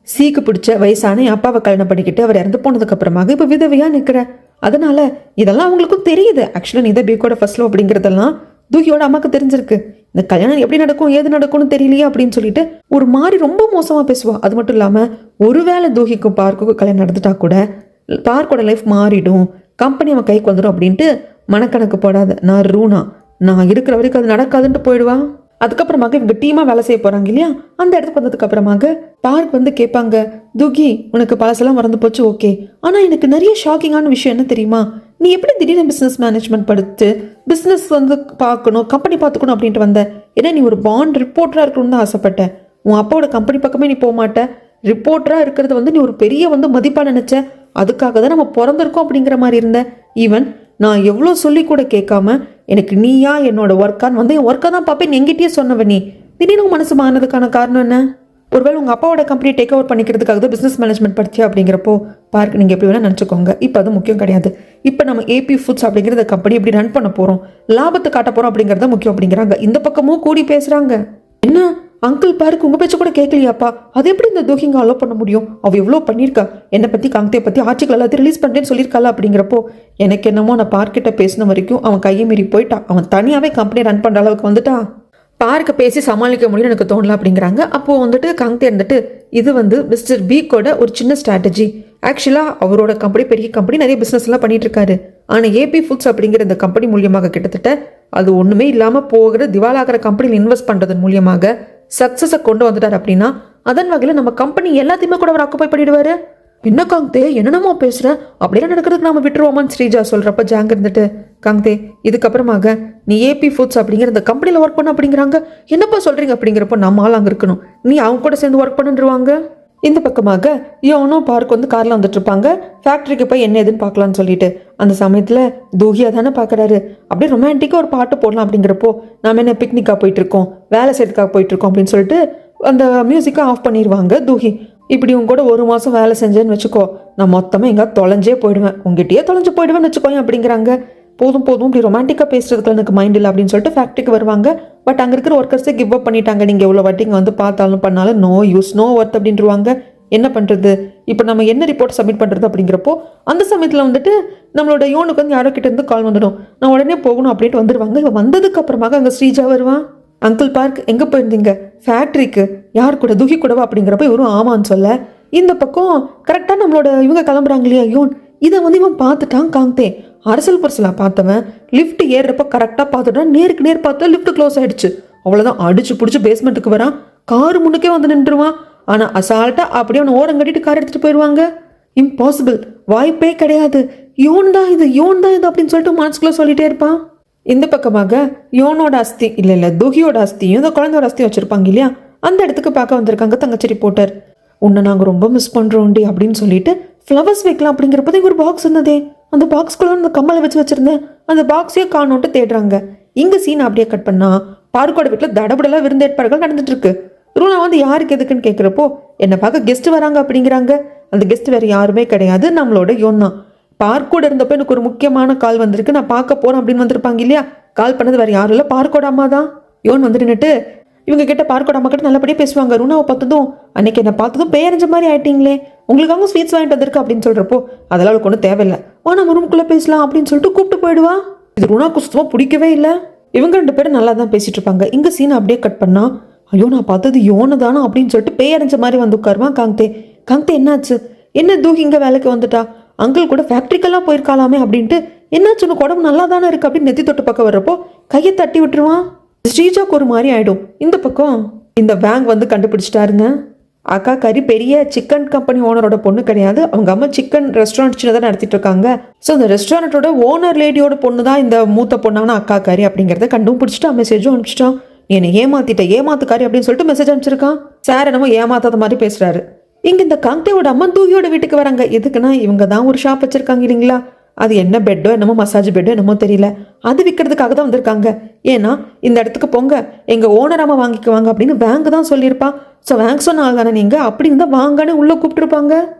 சீக்கு பிடிச்ச வயசான என் அப்பாவை கல்யாணம் பண்ணிக்கிட்டு அவர் இறந்து போனதுக்கு அப்புறமாக இப்போ விதவையா நிற்கிற. அதனால இதெல்லாம் அவங்களுக்கும் தெரியுது. ஆக்சுவலாக நீ தான் பிக்கோட ஃபர்ஸ்ட் லவ் அப்படிங்கிறதெல்லாம் தூகியோட அம்மாவுக்கு தெரிஞ்சிருக்கு. இந்த கல்யாணம் எப்படி நடக்கும் ஏது நடக்கும்னு தெரியலையே அப்படின்னு சொல்லிட்டு ஒரு மாதிரி ரொம்ப மோசமாக பேசுவா. அது மட்டும் இல்லாமல் ஒருவேளை தூகிக்கும் பார்க்குக்கும் கல்யாணம் நடந்துட்டா கூட பார்க்கோட லைஃப் மாறிடும், கம்பெனி அவன் கைக்கு வந்துடும் அப்படின்ட்டு மனக்கணக்கு போடாத. நான் ரூனா, நான் இருக்கிற வரைக்கும் அது நடக்காதுன்ட்டு போயிடுவா. அதுக்கப்புறமாக இவங்க டீமாக வேலை செய்ய போகிறாங்க இல்லையா, அந்த இடத்துக்கு வந்ததுக்கு அப்புறமாக பார்க் வந்து கேட்பாங்க, தூகி உனக்கு பழசெல்லாம் மறந்து போச்சு ஓகே, ஆனால் எனக்கு நிறைய ஷாக்கிங்கான விஷயம் என்ன தெரியுமா, நீ எப்படி திடீர்னு பிஸ்னஸ் மேனேஜ்மெண்ட் படித்து பிஸ்னஸ் வந்து பார்க்கணும் கம்பெனி பார்த்துக்கணும் அப்படின்ட்டு வந்த? ஏன்னா நீ ஒரு பாண்ட் ரிப்போர்ட்டராக இருக்கணும்னு தான் ஆசைப்பட்ட. உன் அப்பாவோட கம்பெனி பக்கமே நீ போக மாட்ட. ரிப்போர்ட்டராக இருக்கிறது வந்து நீ ஒரு பெரிய வந்து மதிப்பாக நினச்ச. அதுக்காக தான் நம்ம பிறந்திருக்கோம் அப்படிங்கிற மாதிரி இருந்த. ஈவன் நான் எவ்வளோ சொல்லி கூட கேட்காம எனக்கு நீயா என்னோட ஒர்க்கான்னு வந்து என் ஒர்க்கை தான் பார்ப்பேன் எங்கிட்டயே சொன்னவ நீ. திடீர்னு உங்கள் மனசு மாறினதுக்கான காரணம் என்ன? ஒருவேளை உங்கள் அப்பாவோட கம்பெனி டேக் ஓவர் பண்ணிக்கிறதுக்காக தான் பிஸ்னஸ் மேனேஜ்மெண்ட் படிச்சியா அப்படிங்கிறப்போ பார்க் நீங்கள் எப்படி வேணால் நினச்சிக்கோங்க. இப்போ அது முக்கியம் கிடையாது. இப்போ நம்ம ஏபி ஃபுட்ஸ் அப்படிங்கிற கம்பெனி எப்படி ரன் பண்ண போகிறோம், லாபத்தை காட்ட போகிறோம் அப்படிங்கிறத முக்கியம் அப்படிங்கிறாங்க. இந்த பக்கமும் கூடி பேசுகிறாங்க. என்ன அங்கிள் பார்க் உங்கள் பேச்சு கூட கேட்கலையாப்பா, அது எப்படி இந்த தூக்கிங்க அலோவ் பண்ண முடியும்? அவள் எவ்வளோ பண்ணியிருக்கா, என்னை பற்றி காங்கத்தை பற்றி ஆர்டிக்கல் எல்லாத்தையும் ரிலீஸ் பண்ணுறேன்னு சொல்லியிருக்காளா அப்படிங்கிறப்போ எனக்கு என்னமோ நான் பார்க்கிட்ட பேசின வரைக்கும் அவன் கையை மீறி போயிட்டான். அவன் தனியாகவே கம்பெனி ரன் பண்ணுற அளவுக்கு வந்துட்டான். பார்க்க பேசி சமாளிக்க முடியும்னு எனக்கு தோணல அப்படிங்கிறாங்க. அப்போது வந்துட்டு காங்கத்தை இருந்துட்டு இது வந்து மிஸ்டர் பீக்கோட ஒரு சின்ன ஸ்ட்ராட்டஜி. ஆக்சுவலாக அவரோட கம்பெனி பெரிய கம்பெனி நிறைய பிஸ்னஸ்லாம் பண்ணிட்டு இருக்காரு. ஆனால் ஏபி ஃபுட்ஸ் அப்படிங்கிற இந்த கம்பெனி மூலியமாக கிட்டத்தட்ட அது ஒன்றுமே இல்லாமல் போகிற திவாலாகிற கம்பெனியில் இன்வெஸ்ட் பண்ணுறதன் மூலியமாக சக்ஸஸை கொண்டு வந்துட்டார். அப்படின்னா அதன் வகையில் நம்ம கம்பெனி எல்லாத்தையுமே கூட அவர் ஆக்குப்பை பண்ணிடுவார். என்ன காங்கத்தே என்னென்னமோ பேசுகிற, அப்படியெல்லாம் நடக்கிறதுக்கு நம்ம விட்டுருவோமான்னு ஸ்ரீஜா சொல்கிறப்ப ஜாங்க இருந்துட்டு காங்கத்தே இதுக்கப்புறமாக நீ ஏபி ஃபுட்ஸ் அப்படிங்கிற இந்த கம்பெனியில் ஒர்க் பண்ண அப்படிங்கிறாங்க. என்னப்பா சொல்கிறீங்க அப்படிங்கிறப்போ நம்ம ஆள் அங்கே இருக்கணும், நீ அவங்க கூட சேர்ந்து ஒர்க் பண்ணுருவாங்க. இந்த பக்கமாக யோனும் பார்க் வந்து காரில் வந்துட்டு இருப்பாங்க. ஃபேக்ட்ரிக்கு போய் என்ன ஏதுன்னு பார்க்கலான்னு சொல்லிட்டு அந்த சமயத்தில் தூகியா தானே பார்க்குறாரு. அப்படியே ரொமான்டிக்காக ஒரு பாட்டு போடலாம் அப்படிங்கிறப்போ நம்ம என்ன பிக்னிக்காக போயிட்டு இருக்கோம், வேலை செய்யறதுக்காக போயிட்டு இருக்கோம் அப்படின்னு சொல்லிட்டு அந்த மியூசிக்கை ஆஃப் பண்ணிடுவாங்க. தூகி இப்படி உங்க கூட 1 மாதம் வேலை செஞ்சேன்னு வச்சுக்கோ, நான் மொத்தமாக எங்கே தொலைஞ்சே போயிடுவேன், உங்ககிட்டயே தொலைஞ்சு போயிடுவேன்னு வச்சுக்கோங்க அப்படிங்கிறாங்க. போதும் போதும் இப்படி ரொமான்டிக்காக பேசுறதுக்கு எனக்கு மைண்ட் இல்லை அப்படின்னு சொல்லிட்டு ஃபேக்ட்ரிக்கு வருவாங்க. பட் அங்கே இருக்கிற ஒர்க்கர்ஸே கிவ் அப் பண்ணிட்டாங்க. நீங்கள் எவ்வளோ வாட்டிங்க வந்து பார்த்தாலும் பண்ணாலும் நோ யூஸ் நோ ஒர்த் அப்படின்ட்டுருவாங்க. என்ன பண்ணுறது, இப்போ நம்ம என்ன ரிப்போர்ட் சப்மிட் பண்ணுறது அப்படிங்கிறப்போ அந்த சமயத்தில் வந்துட்டு நம்மளோட யோனுக்கு வந்து யாரோ கிட்ட இருந்து கால் வந்துடும். நான் உடனே போகணும் அப்படின்ட்டு வந்துடுவாங்க. இவன் வந்ததுக்கு அப்புறமாக அங்கே ஸ்ரீஜா வருவான். அங்கிள் பார்க் எங்கே போயிருந்தீங்க? ஃபேக்ட்ரிக்கு. யார் கூட? தூக்கி கூடவா அப்படிங்கிறப்ப இவரும் ஆமான்னு சொல்ல இந்த பக்கம் கரெக்டாக நம்மளோட இவங்க கிளம்புறாங்க இல்லையா யோன், இதை வந்து இவன் பார்த்துட்டான். காங்கத்தே அரசல் பரசலாக பார்த்தவன் லிஃப்ட் ஏறுறப்ப கரெக்டாக பார்த்துட்டான். நேருக்கு நேர் பார்த்தா லிஃப்ட் க்ளோஸ் ஆகிடுச்சு. அவ்வளோதான், அடிச்சு பிடிச்சி பேஸ்மெண்ட்டுக்கு வரான். கார் முன்னுக்கே வந்து நின்றுவான். ஆனால் அசால்ட்டாக அப்படியே அவனை ஓரம் கட்டிட்டு கார் எடுத்துகிட்டு போயிடுவாங்க. இம்பாசிபிள், வாய்ப்பே கிடையாது, யோன் தான் இது அப்படின்னு சொல்லிட்டு மனசுக்குள்ளே சொல்லிகிட்டே இருப்பான். இந்த பக்கமாக யோனோட அஸ்தி இல்லை தூகியோட அஸ்தியும் இந்த குழந்தையோட அஸ்தியும் வச்சுருப்பாங்க இல்லையா, அந்த இடத்துக்கு பார்க்க வந்திருக்காங்க தங்கச்சி ரிப்போர்ட்டர். உன்னை நாங்கள் ரொம்ப மிஸ் பண்ணுறோண்டி அப்படின்னு சொல்லிட்டு ஃப்ளவர்ஸ் வைக்கலாம் அப்படிங்கிறப்ப ஒரு பாக்ஸ் இருந்ததே, அந்த பாக்ஸ்குள்ள அந்த கம்மலை வச்சிருந்தேன், அந்த பாக்ஸையே காணோன்ட்டு தேடுறாங்க. இங்கே சீன் அப்படியே கட் பண்ணா பார்க்கோட வீட்டில் தடபடலாம் விருந்தேற்பாடுகள் நடந்துட்டு இருக்கு. ரூனா வந்து யாருக்கு எதுக்குன்னு கேட்குறப்போ என்னை பார்க்க கெஸ்ட் வராங்க அப்படிங்கிறாங்க. அந்த கெஸ்ட் வேறு யாருமே கிடையாது, நம்மளோட யோன் தான். பார்க்கோட இருந்தப்போ எனக்கு ஒரு முக்கியமான கால் வந்திருக்கு, நான் பார்க்க போகிறேன் அப்படின்னு வந்திருப்பாங்க இல்லையா. கால் பண்ணது வேறு யாரும் இல்லை, பார்க்கோட அம்மா தான். யோன் வந்து நின்றுட்டு இவங்க கிட்ட பார்க்கோட அம்மா கிட்ட நல்லபடியாக பேசுவாங்க. ரூனாவை பார்த்ததும் அன்னைக்கு என்ன பார்த்ததும் பேரஞ்ச மாதிரி ஆயிட்டீங்களே, உங்களுக்காக ஸ்வீட்ஸ் வாங்கிட்டு வந்திருக்கு அப்படின்னு சொல்கிறப்போ அதெல்லாம் அவளுக்கு ஒன்றும் தேவையில்லை, நம்ம ரூம்குள்ளே பேசலாம் அப்படின்னு சொல்லிட்டு கூப்பிட்டு போயிடுவா. இது ரூனாக்கு சுத்தமாக பிடிக்கவே இல்லை. இவங்க 2 பேரும் நல்லா தான் பேசிட்டு இருப்பாங்க. இங்கே சீனை அப்படியே கட் பண்ணா ஐயோ நான் பார்த்தது யோனை தானே அப்படின்னு சொல்லிட்டு பேரஞ்ச மாதிரி வந்து உட்காருவான் காங்தே. காங்தே என்னாச்சு, என்ன தூக்கி இங்கே வேலைக்கு வந்துட்டா, அங்கிள் கூட ஃபேக்ட்ரிக்கெல்லாம் போயிருக்காலாமே அப்படின்ட்டு என்னாச்சு உனக்கு உடம்பு நல்லா தானே இருக்குது அப்படின்னு நெத்தி தொட்டு பக்கம் வர்றப்போ கையை தட்டி விட்டுருவான். ஸ்ரீஜாக்கு ஒரு மாதிரி ஆகிடும். இந்த பக்கம் இந்த வேங் வந்து கண்டுபிடிச்சிட்டாருங்க. அக்கா கறி பெரிய சிக்கன் கம்பெனி ஓனரோட பொண்ணு கிடையாது, அவங்க அம்மா சிக்கன் ரெஸ்டாரண்ட் சின்னதாக நடத்திட்டு இருக்காங்க. ஸோ அந்த ரெஸ்டாரண்ட்டோட ஓனர் லேடியோட பொண்ணு தான் இந்த மூத்த பொண்ணான அக்கா கறி அப்படிங்கிறத கண்டுபிடிச்சிட்டா மெசேஜும் அனுப்பிச்சிட்டான். என்னை ஏமாத்துக்காரி அப்படின்னு சொல்லிட்டு மெசேஜ் அனுப்பிச்சிருக்கான். சார் என்னமோ ஏமாத்தாத மாதிரி பேசுறாரு. இங்கே இந்த காங்தேவோட அம்மா தூகியோட வீட்டுக்கு வராங்க. எதுக்குன்னா இவங்க தான் ஒரு ஷாப் வச்சிருக்காங்க இல்லைங்களா, அது என்ன பெட்டோ என்னமோ மசாஜ் பெட்டோ என்னமோ தெரியல, அது விற்கிறதுக்காக தான் வந்திருக்காங்க. ஏன்னா இந்த இடத்துக்கு போங்க எங்கள் ஓனராம வாங்கிக்குவாங்க அப்படின்னு வேங்க தான் சொல்லியிருப்பா. ஸோ வேங்க சொன்ன ஆள் தானே நீங்கள் அப்படின்னு தான் வாங்கன்னு உள்ளே கூப்பிட்டுருப்பாங்க.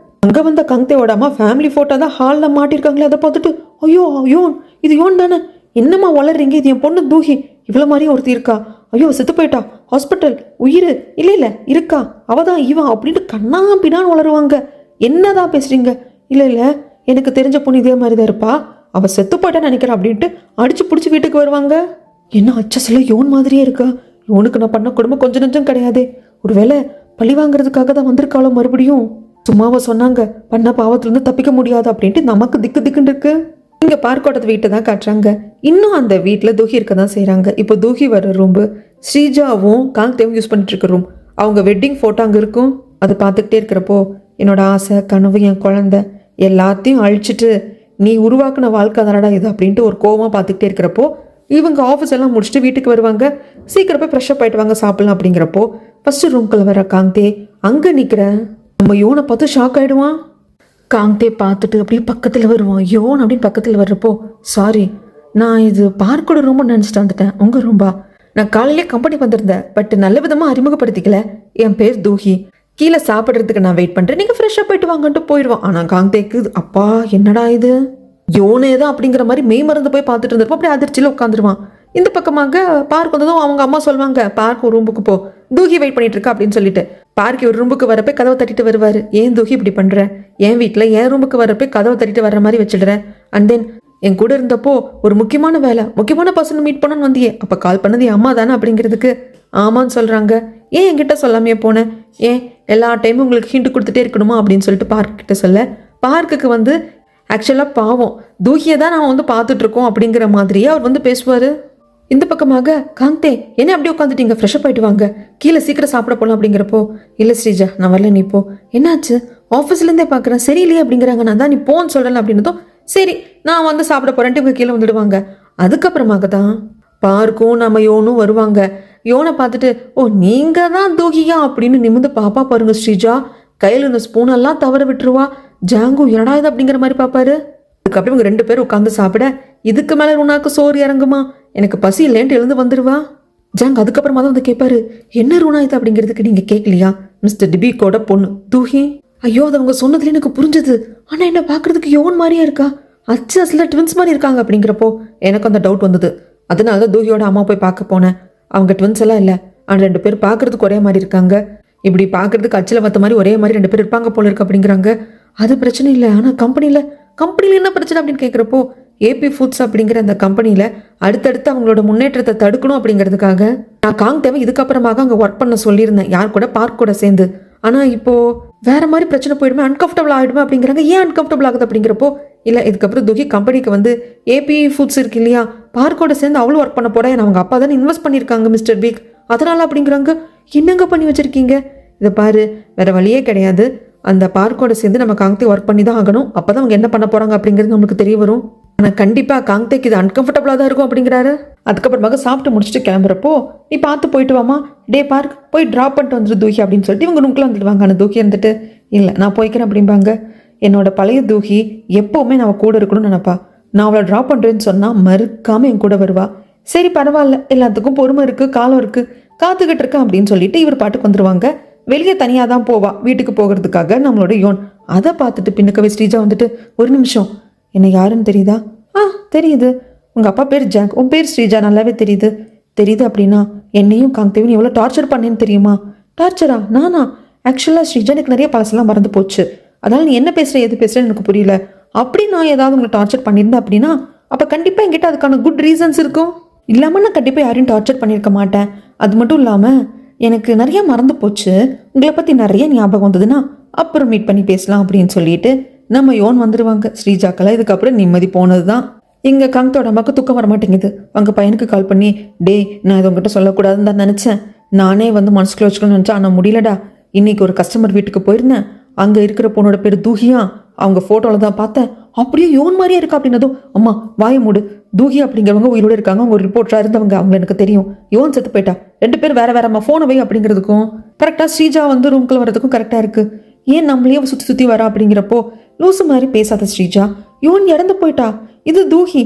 அங்கே வந்த காங்தேவோட அம்மா ஃபேமிலி ஃபோட்டோ தான் ஹாலில் மாட்டிருக்காங்களே, அதை பார்த்துட்டு ஐயோ யோன் இது யோன் தானே, என்னம்மா வளர்றீங்க, இது என் பொண்ணு தூகி, இவ்வளோ மாதிரியும் ஒருத்தி இருக்கா, ஐயோ செத்து போயிட்டா ஹாஸ்பிட்டல் உயிர் இல்லை இருக்கா அவதான் இவன் அப்படின்ட்டு கண்ணா பின்னான்னு வளருவாங்க. என்னதான் பேசுறீங்க, இல்லை எனக்கு தெரிஞ்ச பொண்ணு இதே மாதிரி தான் இருப்பா, அவள் செத்து போயிட்டான்னு நினைக்கிறேன் அப்படின்ட்டு அடிச்சு பிடிச்சி வீட்டுக்கு வருவாங்க. என்ன அச்சசில யோன் மாதிரியே இருக்கா, யோனுக்கு நான் பண்ண குடும்பம் கொஞ்சம் நெஞ்சம் கிடையாது, ஒருவேளை பழி வாங்குறதுக்காக தான் வந்திருக்காளோ மறுபடியும். சும்மாவா சொன்னாங்க பண்ண பாவத்திலேருந்து தப்பிக்க முடியாது அப்படின்ட்டு நமக்கு திக்குன்னு இருக்கு. இங்கே பார்க்கோட்டது வீட்டை தான் காட்டுறாங்க. இன்னும் அந்த வீட்டில் தூகி இருக்க தான் செய்கிறாங்க. இப்போ தூகி வர ரூம்பு ஸ்ரீஜாவும் காங்தேவும் யூஸ் பண்ணிட்டு இருக்க ரூம். அவங்க வெட்டிங் ஃபோட்டோ அங்கே இருக்கும். அதை பார்த்துக்கிட்டே இருக்கிறப்போ என்னோட ஆசை கனவு என் குழந்தை எல்லாத்தையும் அழிச்சிட்டு நீ உருவாக்குன வாழ்க்கை தானடா இது அப்படின்ட்டு ஒரு கோவமாக பார்த்துக்கிட்டே இருக்கிறப்போ இவங்க ஆஃபீஸ் எல்லாம் முடிச்சுட்டு வீட்டுக்கு வருவாங்க. சீக்கிரம் போய் ஃப்ரெஷ்ஷப் ஆகிட்டு வாங்க சாப்பிடலாம் அப்படிங்கிறப்போ ஃபஸ்ட்டு ரூம்குள்ளே வர காங்தே அங்கே நிற்கிறேன். நம்ம யோனை பார்த்து ஷாக் ஆகிடுவான். காங்தே பார்த்துட்டு அப்படியே பக்கத்தில் வருவான். யோன் அப்படின்னு பக்கத்தில் வர்றப்போ சாரி நான் இது பார்க்கோட ரூம்னு நினச்சிட்டு வந்துட்டேன், உங்கள் ரூம்பா, நான் காலையிலே கம்பெனி வந்திருந்தேன், பட் நல்ல விதமாக அறிமுகப்படுத்திக்கல, என் பேர் தூஹி, கீழே சாப்பிட்றதுக்கு நான் வெயிட் பண்ணுறேன், நீங்கள் ஃப்ரெஷ்ஷாக போயிட்டு வாங்கன்ட்டு போயிடுவான். ஆனால் காங்தேக்கு அப்பா என்னடா இது யோனே தான் அப்படிங்கிற மாதிரி மெய் மறந்து போய் பார்த்துட்டு இருந்தப்போ அப்படியே அதிர்ச்சியில் உட்காந்துருவான். இந்த பக்கமாக பார்க் வந்ததும் அவங்க அம்மா சொல்லுவாங்க பார்க் ஒரு ரூமுக்கு போ, தூகி வெயிட் பண்ணிட்டு இருக்கா அப்படின்னு சொல்லிட்டு. பார்க் ஒரு ரூமுக்கு வரப்போ கதவை தட்டிட்டு வருவார். ஏன் தூகி இப்படி பண்ணுற, என் வீட்டில் என் ரூமுக்கு வரப்போ கதவை தட்டிட்டு வர்ற மாதிரி வச்சுடுறேன். அண்ட் தென் என் கூட இருந்தப்போ ஒரு முக்கியமான வேலை முக்கியமான பர்சனை மீட் பண்ணணும்னு வந்தியே, அப்போ கால் பண்ணது என் அம்மா தானே அப்படிங்கிறதுக்கு ஆமான்னு சொல்கிறாங்க. ஏன் என்கிட்ட சொல்லாமையே போனேன், ஏன் எல்லா டைமும் உங்களுக்கு ஹிண்ட் கொடுத்துட்டே இருக்கணுமா அப்படின்னு சொல்லிட்டு பார்க்கிட்ட சொல்ல, பார்க்குக்கு வந்து ஆக்சுவலாக பாவம் தூகியை தான் நான் வந்து பார்த்துட்ருக்கோம் அப்படிங்கிற மாதிரியே அவர் வந்து பேசுவார். இந்த பக்கமாக காங்தே என்ன அப்படியே உட்காந்துட்டீங்க, ஃப்ரெஷ்ஷப் ஆகிட்டு வாங்க, கீழே சீக்கிரம் சாப்பிட போகலாம் அப்படிங்கிறப்போ இல்லை ஸ்ரீஜா நான் வரல நீ போ, என்னாச்சு ஆஃபீஸ்லேருந்தே பார்க்குறேன் சரியில்லையே அப்படிங்கிறாங்க, நான் தான் நீ போன்னு சொல்லலை அப்படின்னதும் சரி நான் வந்து சாப்பிட போகிறேன்ட்டு இவங்க கீழே வந்துடுவாங்க. அதுக்கப்புறமாக தான் பார்க்கும் நம்ம யோனும் வருவாங்க. யோனை பார்த்துட்டு ஓ நீங்கள் தான் தூகியா அப்படின்னு நிமிந்து பாப்பா பாருங்க ஸ்ரீஜா, கையில் இந்த ஸ்பூனெல்லாம் தவற விட்டுருவா. ஜாங்கு என்னடா இது அப்படிங்கிற மாதிரி பார்ப்பாரு. அதுக்கப்புறம் இவங்க 2 பேரும் உட்காந்து சாப்பிட இதுக்கு மேலே ரூனாக்கு சோறு இறங்குமா, எனக்கு பசி இல்லைன்ட்டு எழுந்து வந்துடுவா. ஜாங் அதுக்கப்புறமா தான் வந்து கேட்பாரு என்ன ரூனா இது அப்படிங்கிறதுக்கு நீங்கள் கேட்கலையா, மிஸ்டர் டிபிகோட பொண்ணு தூஹி. ஐயோ அது அவங்க சொன்னதுல எனக்கு புரிஞ்சது, ஆனால் என்ன பார்க்குறதுக்கு யோன் மாதிரியே இருக்கா, அச்சு அசல ட்வின்ஸ் மாதிரி இருக்காங்க அப்படிங்கிறப்போ எனக்கு அந்த டவுட் வந்தது. அதனால தான் தூகியோட அம்மா போய் பார்க்க போனேன். அவங்க ட்வின்ஸ் எல்லாம் இல்லை, ஆனால் 2 பேர் பார்க்குறதுக்கு ஒரே மாதிரி இருக்காங்க, இப்படி பார்க்குறதுக்கு அச்சில் வத்த மாதிரி ஒரே மாதிரி 2 பேர் இருப்பாங்க போல இருக்கு அப்படிங்கிறாங்க. அது பிரச்சனை இல்லை, ஆனால் கம்பெனியில் என்ன பிரச்சனை அப்படின்னு கேட்குறப்போ ஏபி ஃபுட்ஸ் அப்படிங்கிற அந்த கம்பெனியில் அடுத்தடுத்து அவங்களோட முன்னேற்றத்தை தடுக்கணும் அப்படிங்கிறதுக்காக நான் காங்தேவை இதுக்கப்புறமாக அங்கே ஒர்க் பண்ண சொல்லியிருந்தேன், யார் கூட பார்க் கூட சேர்ந்து. ஆனால் இப்போது வேறு மாதிரி பிரச்சனை போயிடுமே, அன்கம்ஃபர்டபுள் ஆகிடுமே அப்படிங்கிறாங்க. ஏன் அன்கம்ஃபர்டபுள் ஆகுது அப்படிங்கிறப்போ இல்லை இதுக்கப்புறம் தூக்கி கம்பெனிக்கு வந்து ஏபி ஃபுட்ஸ் இருக்கு இல்லையா, பார்க்கோட சேர்ந்து அவ்வளோ ஒர்க் பண்ண போகிறேன், அவங்க அப்பா தானே இன்வெஸ்ட் பண்ணியிருக்காங்க மிஸ்டர் பிக், அதனால் அப்படிங்கிறாங்க. என்னங்க பண்ணி வச்சுருக்கீங்க, இதை பாரு வேறு வழியே கிடையாது, அந்த பார்க்கோட சேர்ந்து நம்ம காங்தே ஒர்க் பண்ணி தான் ஆகணும், அப்போ தான் அவங்க என்ன பண்ண போகிறாங்க அப்படிங்கிறது நம்மளுக்கு தெரிய வரும். ஆனால் கண்டிப்பாக காங்தேக்கு இது அன்கம்ஃபர்டபுளாக தான் இருக்கும் அப்படிங்கிறாரு. அதுக்கப்புறமாக சாப்பிட்டு முடிச்சுட்டு கிளம்புறப்போ நீ பார்த்து போயிட்டு வாமா, டே பார்க் போய் ட்ராப் பண்ணிட்டு வந்துட்டு தூகி அப்படின்னு சொல்லிட்டு இவங்க ரூம்க்குள்ள வந்துடுவாங்க. ஆனால் தூக்கி இருந்துட்டு இல்லை நான் போய்க்கிறேன் அப்படிம்பாங்க. என்னோட பழைய தூகி எப்போவுமே நான் கூட இருக்கணும்னு நினைப்பா. நான் அவளை ட்ராப் பண்ணுறேன்னு சொன்னால் மறுக்காமல் என் கூட வருவா. சரி பரவாயில்ல, எல்லாத்துக்கும் பொறுமை இருக்குது, காலம் இருக்குது, காத்துக்கிட்டு இருக்கேன் அப்படின்னு சொல்லிட்டு இவர் பாட்டுக்கு வந்துடுவாங்க. வெளியே தனியாக தான் போவா வீட்டுக்கு போகிறதுக்காக நம்மளோட யோன். அதை பார்த்துட்டு பின்னுக்கவே ஸ்ரீஜா வந்துட்டு ஒரு நிமிஷம், என்ன யாருன்னு தெரியுதா? தெரியுது, உங்கள் அப்பா பேர் ஜாக், உன் பேர் ஸ்ரீஜா நல்லாவே தெரியுது. தெரியுது அப்படின்னா என்னையும் காங்தேவின் எவ்வளோ டார்ச்சர் பண்ணேன்னு தெரியுமா? டார்ச்சரா? நானா? ஆக்சுவலாக ஸ்ரீஜா எனக்கு நிறைய பழசெல்லாம் மறந்து போச்சு. அதனால் நீ என்ன பேசுகிற எது பேசுகிறேன்னு எனக்கு புரியல. அப்படி நான் ஏதாவது உங்களை டார்ச்சர் பண்ணியிருந்தேன் அப்படின்னா அப்போ கண்டிப்பாக என்கிட்ட அதுக்கான குட் ரீசன்ஸ் இருக்கும். இல்லாமல் நான் கண்டிப்பாக யாரையும் டார்ச்சர் பண்ணியிருக்க மாட்டேன். அது மட்டும் இல்லாமல் எனக்கு நிறைய மறந்து போச்சு, உங்களை பற்றி நிறைய ஞாபகம் வந்ததுன்னா அப்புறம் மீட் பண்ணி பேசலாம் அப்படின்னு சொல்லிட்டு நம்ம யோன் வந்துடுவாங்க. ஸ்ரீஜாக்கெல்லாம் இதுக்கப்புறம் நிம்மதி போனது தான். இங்கே காங்கத்தோட அம்மாவுக்கு தூக்கம் வர மாட்டேங்குது. அவங்க பையனுக்கு கால் பண்ணி, டே நான் இதை உங்ககிட்ட சொல்லக்கூடாதுன்னு தான் நினச்சேன், நானே வந்து மனசுக்குள்ள வச்சுக்கணும்னு நினச்சேன், ஆனால் முடியலடா. இன்னைக்கு ஒரு கஸ்டமர் வீட்டுக்கு போயிருந்தேன், அங்கே இருக்கிற பொண்ணோட பேர் தூகியா, அவங்க ஃபோட்டோவில் தான் பார்த்தேன், அப்படியே யோன் மாதிரியே இருக்கா அப்படின்னதும், அம்மா வாய மூடு, தூகி அப்படிங்கிறவங்க உயிரோடு இருக்காங்க, அவங்க ஒரு ரிப்போர்ட்டராக இருந்தவங்க, அவங்க எனக்கு தெரியும், யோன் செத்து போயிட்டா, 2 பேர் வேற வேறம்மா, ஃபோனை வை அப்படிங்கிறதுக்கும் கரெக்டாக ஸ்ரீஜா வந்து ரூம்குள்ள வரதுக்கும் கரெக்டாக இருக்குது. ஏன் நம்மளையே சுற்றி சுற்றி வரா அப்படிங்கிறப்போ லூசு மாதிரி பேசாத ஸ்ரீஜா, யோன் இறந்து போயிட்டா, இது தூகி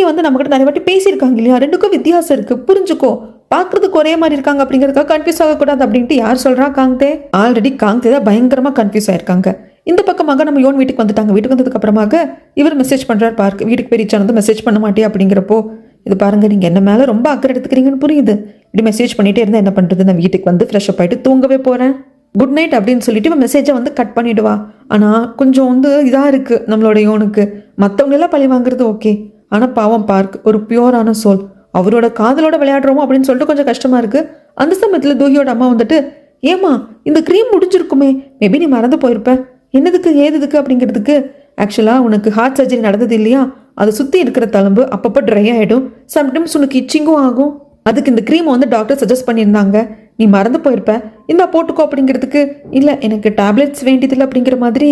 வந்து நம்மகிட்ட நிறைய வாட்டி பேசியிருக்காங்க இல்லையா, 2க்கும் வித்தியாசம் இருக்குது, புரிஞ்சுக்கோ, பார்க்கறதுக்கு ஒரே மாதிரி இருக்காங்க அப்படிங்கிறதுக்காக கன்ஃபியூஸ் ஆகக்கூடாது அப்படின்ட்டு யார் சொல்கிறா? காங்தே. ஆல்ரெடி காங்தே தான் பயங்கரமாக கன்ஃபியூஸ் ஆயிருக்காங்க. இந்த பக்கமாக நம்ம யோன் வீட்டுக்கு வந்துட்டாங்க. வீட்டுக்கு வந்ததுக்கு அப்புறமாக இவர் மெசேஜ் பண்ணுறாரு பார்க், வீட்டுக்கு போய் ரீச் ஆனது மெசேஜ் பண்ண மாட்டே அப்படிங்கிறப்போ, இது பாருங்கள் நீங்கள் என்ன மேலே ரொம்ப அக்கறை எடுத்துக்கிறீங்கன்னு புரியுது, இப்படி மெசேஜ் பண்ணிகிட்டே இருந்தால் என்ன பண்ணுறது, நான் வீட்டுக்கு வந்து ஃப்ரெஷ் அப் ஆகிட்டு தூங்கவே போகிறேன், குட் நைட் அப்படின்னு சொல்லிட்டு இவன் மெசேஜை வந்து கட் பண்ணிவிடுவா. ஆனால் கொஞ்சம் வந்து இதாக இருக்குது நம்மளோட யோனுக்கு, மற்றவங்களெல்லாம் பழி வாங்குறது ஓகே, ஆனால் பாவம் பார்க் ஒரு பியூரான சோல், அவரோட காதலோட விளையாடுறோமோ அப்படின்னு சொல்லிட்டு கொஞ்சம் கஷ்டமாக இருக்குது. அந்த சமயத்தில் தூகியோட அம்மா வந்துட்டு, ஏமா இந்த க்ரீம் முடிஞ்சிருக்குமே, மேபி நீ மறந்து போயிருப்ப, என்னதுக்கு ஏதுக்கு அப்படிங்கிறதுக்கு, ஆக்சுவலாக உனக்கு ஹார்ட் சர்ஜரி நடந்தது இல்லையா, அதை சுற்றி இருக்கிற தழும்பு அப்பப்போ ட்ரை ஆகிடும், சம்டைம்ஸ் உனக்கு இச்சிங்கும் ஆகும், அதுக்கு இந்த க்ரீமை வந்து டாக்டர் சஜஸ்ட் பண்ணியிருந்தாங்க, நீ மறந்து போயிருப்ப, இந்த போட்டுக்கோ அப்படிங்கிறதுக்கு, இல்லை எனக்கு டேப்லெட்ஸ் வேண்டியதில்லை அப்படிங்கிற மாதிரி,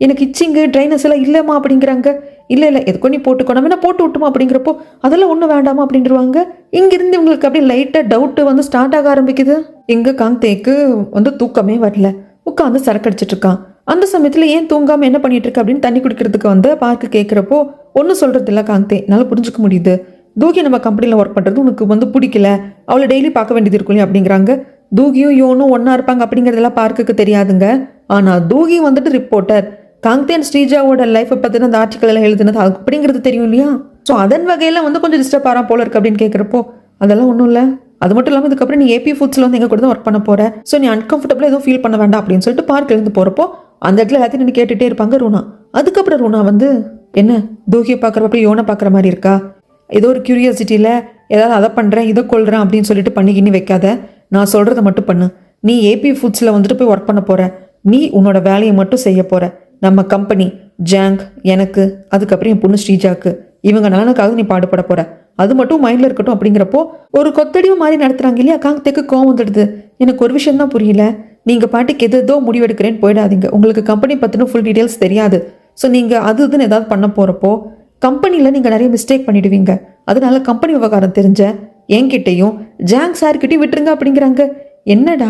எனக்கு இச்சிங்கு ட்ரைனஸ் எல்லாம் இல்லைம்மா அப்படிங்கிறாங்க. இல்லை எதுக்கோ நீ போட்டுக்கோ, நம்ம என்ன போட்டு விட்டுமா அப்படிங்கிறப்போ அதெல்லாம் ஒன்றும் வேண்டாமா அப்படின்ட்டுருவாங்க. இங்கிருந்து இவங்களுக்கு அப்படியே லைட்டாக டவுட்டு வந்து ஸ்டார்ட் ஆக ஆரம்பிக்குது. எங்கே காங்தேக்கு வந்து தூக்கமே வரல, உட்காந்து சரக்கு அடிச்சிட்டு இருக்கான். அந்த சமயத்தில் ஏன் தூங்காமல் என்ன பண்ணிட்டு இருக்க அப்படின்னு தண்ணி குடிக்கிறதுக்கு வந்து பார்க்க கேட்குறப்போ ஒன்றும் சொல்கிறது இல்லை காங்தே, என்னால் புரிஞ்சுக்க முடியுது, தூகி நம்ம கம்பெனியில் ஒர்க் பண்ணுறது உனக்கு வந்து பிடிக்கல, அவளை டெய்லி பார்க்க வேண்டியது இருக்கும் அப்படிங்கிறாங்க. தூகியும் யோனும் ஒன்றா இருப்பாங்க அப்படிங்கிறதெல்லாம் பார்க்குக்கு தெரியாதுங்க. ஆனால் தூகி வந்துட்டு ரிப்போர்ட்டர், காங்தே அண்ட் ஸ்ரீஜாவோட லைஃப்பை பற்றின அந்த ஆர்டிக்கல் எல்லாம் எழுதுனது அப்படிங்கிறது தெரியும் இல்லையா, ஸோ அதன் வகையில் வந்து கொஞ்சம் டிஸ்டர்ப் ஆகிறா போல இருக்கு அப்படின்னு கேட்குறப்போ அதெல்லாம் ஒன்றும் இல்லை, அது மட்டும் இல்லாமல் இதுக்கப்புறம் நீ ஏபி ஃபுட்ஸில் வந்து எங்கள் கூட தான் ஒர்க் பண்ண போகிற, ஸோ நீ அன்கம்ஃபர்டபுளாக எதுவும் ஃபீல் பண்ண வேண்டாம் அப்படின்னு சொல்லிட்டு பார்க் எழுந்து போகிறப்போ அந்த இடத்துல எல்லாத்தையும் நின்று கேட்டுகிட்டே இருப்பாங்க ரூனா. அதுக்கப்புறம் ரூனா வந்து, என்ன தூகியை பார்க்குறப்ப யோனை பார்க்குற மாதிரி இருக்கா, ஏதோ ஒரு க்யூரியாசிட்டியில் ஏதாவது அதை பண்ணுறேன் இதை கொள்கிறேன் அப்படின்னு சொல்லிட்டு பண்ணிக்கின்னு வைக்காத, நான் சொல்கிறத மட்டும் பண்ணு, நீ ஏபி ஃபுட்ஸில் வந்துட்டு போய் ஒர்க் பண்ண போகிற, நீ உன்னோட வேலையை மட்டும் செய்ய போகிற, நம்ம கம்பெனி ஜாங் எனக்கு அதுக்கப்புறம் என் பொண்ணு ஸ்ரீஜாக்கு இவங்க நலனுக்காக நீ பாடுபட போகிற, அது மட்டும் மைண்டில் இருக்கட்டும் அப்படிங்கிறப்போ ஒரு கொத்தடிவு மாதிரி நடத்துகிறாங்க இல்லையா, காங்தேக்கு கோவம் வந்துடுது. எனக்கு ஒரு விஷயம் தான் புரியல, நீங்கள் பாட்டுக்கு எதோ முடிவெடுக்கிறேன்னு போயிடாதீங்க, உங்களுக்கு கம்பெனி பற்றின ஃபுல் டீட்டெயில்ஸ் தெரியாது, ஸோ நீங்கள் அதுன்னு ஏதாவது பண்ண போகிறப்போ கம்பெனியில் நீங்கள் நிறைய மிஸ்டேக் பண்ணிடுவீங்க, அதனால கம்பெனி விவகாரம் தெரிஞ்ச என்கிட்டையும் ஜாங் சார்கிட்டையும் விட்டுருங்க அப்படிங்கிறாங்க. என்னடா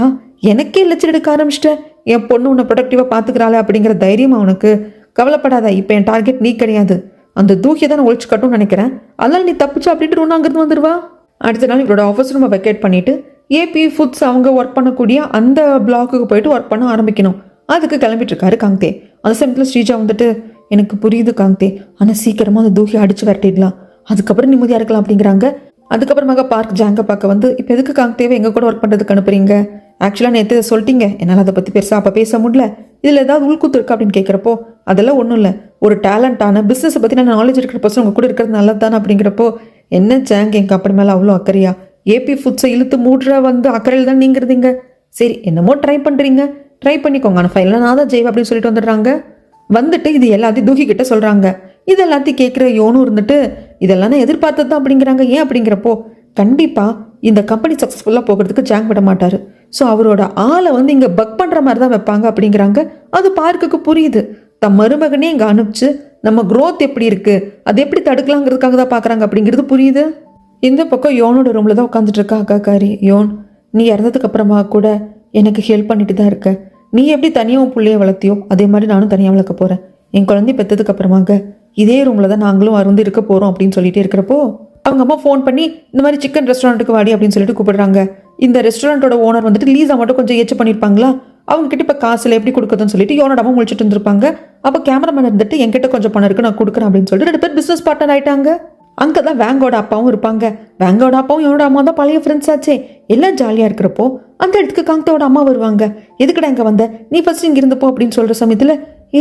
எனக்கே லட்சம் எடுக்க ஆரம்பிச்சிட்டேன், என் பொண்ணு உன்னை ப்ரொடக்டிவாக பார்த்துக்கிறாளே அப்படிங்கிற தைரியமா உனக்கு, கவலைப்படாத, இப்போ என் டார்கெட் நீ கிடையாது, அந்த தூக்கியை தான் நான் ஒழிச்சு கட்டும்னு நினைக்கிறேன், அதனால் நீ தப்பிச்சு அப்படின்ட்டு ஒன்று அங்கிருந்து வந்துடுவா. அடுத்த நாள் இவரோட ஆஃபீஸ் ரூமை வெக்கேட் பண்ணிவிட்டு ஏபி ஃபுட்ஸ் அவங்க ஒர்க் பண்ணக்கூடிய அந்த பிளாக்குக்கு போயிட்டு ஒர்க் பண்ண ஆரம்பிக்கணும், அதுக்கு கிளம்பிட்டு இருக்காரு காங்தே. அந்த சமயத்தில் ஸ்ரீஜா வந்துட்டு, எனக்கு புரியுது காங்தே, ஆனால் சீக்கிரமாக அந்த தூக்கியை அடித்து விரட்டிடலாம், அதுக்கப்புறம் நிம்மதியாக இருக்கலாம் அப்படிங்கிறாங்க. அதுக்கப்புறமாக பார்க் ஜாங்க பார்க்க வந்து, இப்போ எதுக்கு காங்தேவை எங்கள் கூட ஒர்க் பண்ணுறதுக்கு அனுப்புறீங்க, ஆக்சுவலாக நேற்று சொல்லிட்டீங்க, என்னால் அதை பற்றி பெருசாக அப்போ பேச முடியல, இதில் ஏதாவது உள்கூத்து இருக்கா அப்படின்னு கேட்குறப்போ அதெல்லாம் ஒன்றும் இல்லை, ஒரு டேலண்டான பிஸ்னஸை பற்றி நான் நாலேஜ் இருக்கிற பர்சன் உங்கள் கூட இருக்கிறது நல்லது தானே அப்படிங்கிறப்போ, என்ன ஜாங் என் கம்பெனி மேலே அவ்வளோ அக்கறையா, ஏபி ஃபுட்ஸை இழுத்து மூடுற வந்து அக்கறையில் தான் நீங்கிறதீங்க, சரி என்னமோ ட்ரை பண்ணுறீங்க, ட்ரை பண்ணிக்கோங்க, ஆனால் ஃபைனலாக நான் தான் ஜெய்வா அப்படின்னு சொல்லிட்டு வந்துடுறாங்க. வந்துட்டு இது எல்லாத்தையும் தூக்கி கிட்ட சொல்கிறாங்க. இது எல்லாத்தையும் கேட்குற யோனும் இருந்துட்டு, இதெல்லாம் நான் எதிர்பார்த்தது தான் அப்படிங்கிறாங்க. ஏன் அப்படிங்கிறப்போ, கண்டிப்பாக இந்த கம்பெனி சக்ஸஸ்ஃபுல்லாக போகிறதுக்கு ஜாங் விட மாட்டார், ஸோ அவரோட ஆளை வந்து இங்கே பக் பண்ணுற மாதிரி தான் வைப்பாங்க அப்படிங்கிறாங்க. அது பார்க்குக்கு புரியுது, தம் மருமகனே இங்கே அனுப்பிச்சு நம்ம growth எப்படி இருக்குது, அது எப்படி தடுக்கலாங்கிறதுக்காக தான் பார்க்குறாங்க அப்படிங்கிறது புரியுது. இந்த பக்கம் யோனோட ரூமில் தான் உட்காந்துட்டு இருக்கா அக்காக்காரி. யோன், நீ இறந்ததுக்கு அப்புறமா கூட எனக்கு ஹெல்ப் பண்ணிட்டு தான் இருக்க. நீ எப்படி தனியாக உன் பிள்ளைய வளர்த்தியோ அதே மாதிரி நானும் தனியாக வளர்க்க போகிறேன். என் குழந்தை பெற்றதுக்கு அப்புறமாக இதே ரூமில் தான் நாங்களும் அருந்து இருக்க போகிறோம் அப்படின்னு சொல்லிட்டு இருக்கிறப்போ அவங்க அம்மா ஃபோன் பண்ணி இந்த மாதிரி சிக்கன் ரெஸ்டாரண்ட்டுக்கு வாடி அப்படின்னு சொல்லிட்டு கூப்பிடுறாங்க. இந்த ரெஸ்டாரண்ட்டோட ஓனர் வந்துட்டு லீஸா மட்டும் கொஞ்சம் ஏச்சு பண்ணியிருப்பாங்களா, அவங்க கிட்ட இப்போ காசில் எப்படி கொடுக்குதுன்னு சொல்லிட்டு யோனோட அம்மா முழிச்சிட்டு இருந்திருப்பாங்க. அப்போ கேமராமேன் இருந்துட்டு என்கிட்ட கொஞ்சம் பணம் இருக்கு நான் கொடுக்குறேன் அப்படின்னு சொல்லிட்டு 2 பேர் பிஸ்னஸ் பார்ட்னர் ஆயிட்டாங்க. அங்கே தான் வேங்கோட அப்பாவும் இருப்பாங்க. வேங்கோட அப்பாவும் என்னோட அம்மா தான் பழைய ஃப்ரெண்ட்ஸ் ஆச்சே. எல்லாம் ஜாலியாக இருக்கிறப்போ அந்த இடத்துக்கு காங்கத்தோட அம்மா வருவாங்க. எதுக்கடா இங்கே வந்த, நீ ஃபர்ஸ்ட் இங்கே இருந்தப்போ அப்படின்னு சொல்கிற சமயத்தில்,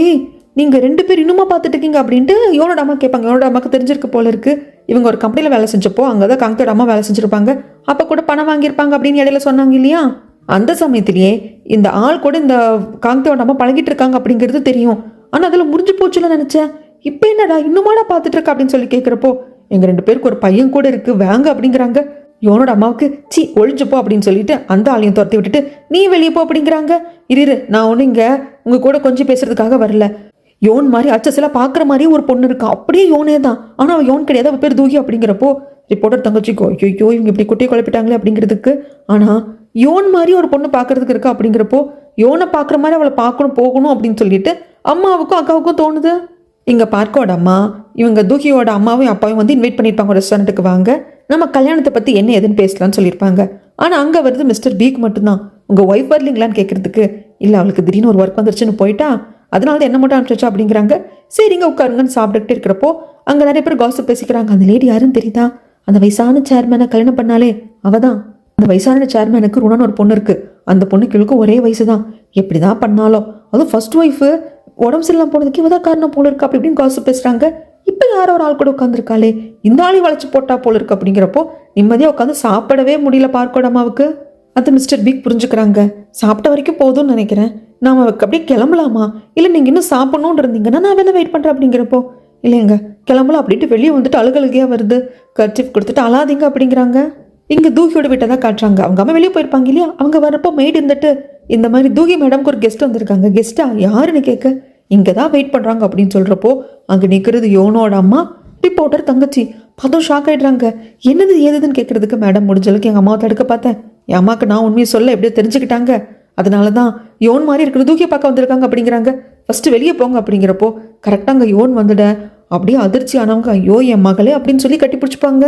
ஏய் நீங்கள் 2 பேர் இன்னுமா பார்த்துட்டு இருக்கீங்க அப்படின்ட்டு யோனோட அம்மா கேட்பாங்க. யோனோட அம்மாவுக்கு தெரிஞ்சிருக்கு போல இருக்கு, இவங்க ஒரு கம்பெனியில் வேலை செஞ்சப்போ அங்கே தான் காங்கத்தோட அம்மா வேலை செஞ்சுருப்பாங்க, அப்போ கூட பணம் வாங்கியிருப்பாங்க அப்படின்னு இடையில சொன்னாங்க இல்லையா. அந்த சமயத்திலேயே இந்த ஆள் கூட இந்த காங்கத்தோட அம்மா பழகிட்டு இருக்காங்க அப்படிங்கிறது தெரியும். ஆனால் அதில் முடிஞ்சு போச்சுல நினச்சேன். இப்போ என்னடா இன்னுமாடா பார்த்துட்டு இருக்கா அப்படின்னு சொல்லி கேட்குறப்போ, எங்கள் 2 பேருக்கு ஒரு பையன் கூட இருக்கு வாங்க அப்படிங்கிறாங்க. யோனோட அம்மாவுக்கு சி ஒழிஞ்சுப்போ அப்படின்னு சொல்லிட்டு அந்த ஆளையும் துரத்தி விட்டுட்டு நீ வெளியே போ அப்படிங்கிறாங்க. இரு, நான் ஒன்று இங்கே உங்கள் கூட கொஞ்சம் பேசுறதுக்காக வரல. யோன் மாதிரி அச்சசெல்லாம் பார்க்குற மாதிரியே ஒரு பொண்ணு இருக்கா, அப்படியே யோனே தான், ஆனால் அவள் யோன் கிடையாது, அவள் பேர் தூகி அப்படிங்கிறப்போ ரிப்போர்ட்டர் தங்கச்சிக்கோ ஐயோ இவங்க இப்படி குட்டியை குழப்பிட்டாங்களே அப்படிங்கிறதுக்கு. ஆனால் யோன் மாதிரி ஒரு பொண்ணு பார்க்கறதுக்கு இருக்கா அப்படிங்கிறப்போ யோனை பார்க்குற மாதிரி அவளை பார்க்கணும் போகணும் அப்படின்னு சொல்லிட்டு அம்மாவுக்கும் அக்காவுக்கும் தோணுது. இங்கே பார்க்கோட அம்மா இவங்க தூகியோட அம்மாவும் அப்பாவும் வந்து இன்வைட் பண்ணியிருப்பாங்க ரெஸ்டாரண்ட்டுக்கு வாங்க, நம்ம கல்யாணத்தை பற்றி என்ன எதுன்னு பேசலாம்னு சொல்லியிருப்பாங்க. ஆனால் அங்கே வருது மிஸ்டர் பீக் மட்டும்தான். உங்கள் ஒய்ஃப் வரலீங்களான்னு கேட்குறதுக்கு, இல்லை அவளுக்கு திடீர்னு ஒரு ஒர்க் வந்துருச்சுன்னு போயிட்டா, அதனால தான் என்ன மட்டும் அனுப்பிச்சா அப்படிங்கிறாங்க. சரிங்க உட்காருங்கன்னு சாப்பிட்டுக்கிட்டு இருக்கிறப்போ அங்கே நிறைய பேர் காசிப் பேசிக்கிறாங்க. அந்த லேடி யாருன்னு தெரியுதா, அந்த வயசான சேர்மேனை கல்யாணம் பண்ணாலே அவ தான். அந்த வயசான சேர்மேனுக்கு ருணான்னு ஒரு பொண்ணு இருக்குது, அந்த பொண்ணுக்கு இவளுக்கும் ஒரே வயசு தான், எப்படி தான் பண்ணாலும் அதுவும் ஃபர்ஸ்ட் ஒய்ஃபு உடம்பு சரியில்லாம போனதுக்கு இவதான் காரணம் போல இருக்கு அப்படி இப்படின்னு காசு பேசுகிறாங்க. இப்போ யாரோ ஒரு ஆள் கூட உட்காந்துருக்காளே, இந்த ஆளை வளைச்சு போட்டா போல இருக்கு அப்படிங்கிறப்போ நிம்மதியாக உட்காந்து சாப்பிடவே முடியல பார்க்கோட அம்மாவுக்கு. அது மிஸ்டர் பீக் புரிஞ்சுக்கிறாங்க. சாப்பிட்ட வரைக்கும் போதும்னு நினைக்கிறேன், நாம் அப்படியே கிளம்பலாமா, இல்லை நீங்கள் இன்னும் சாப்பிட்ணுன்னு இருந்தீங்கன்னா நான் வேணா வெயிட் பண்ணுறேன் அப்படிங்கிறப்போ, இல்லைங்க கிளம்பலாம் அப்படின்ட்டு வெளியே வந்துட்டு அழுகழுகையாக வருது. கர்ச்சிப் கொடுத்துட்டு அழாதீங்க அப்படிங்கிறாங்க. இங்கே தூகியோட வீட்டை தான் காட்டுறாங்க. அவங்க அம்மா வெளியே போயிருப்பாங்க இல்லையா, அவங்க வரப்போ மெய்டு இருந்துட்டு இந்த மாதிரி தூகி மேடம்க்கு ஒரு கெஸ்ட் வந்திருக்காங்க. கெஸ்ட்டா யாருன்னு கேட்க, இங்கே தான் வெயிட் பண்ணுறாங்க அப்படின்னு சொல்கிறப்போ அங்கே நிற்கிறது யோனோட அம்மா, ரிப்போர்ட்டர் தங்கச்சி. அதுவும் ஷாக் ஆகிடுறாங்க. என்னது ஏதுன்னு கேட்குறதுக்கு, மேடம் முடிஞ்சளவுக்கு எங்கள் அம்மாவை தடுக்க பார்த்தேன், என் அம்மாவுக்கு நான் உண்மையை சொல்ல எப்படியோ தெரிஞ்சுக்கிட்டாங்க, அதனால தான் யோன் மாதிரி இருக்கிற தூக்கியை பார்க்க வந்திருக்காங்க அப்படிங்கிறாங்க. ஃபஸ்ட்டு வெளியே போங்க அப்படிங்கிறப்போ கரெக்டாக அங்கே யோன் வந்துட அப்படியே அதிர்ச்சி ஆனவங்க, ஐயோ என் மகளே அப்படின்னு சொல்லி கட்டி பிடிச்சிப்பாங்க.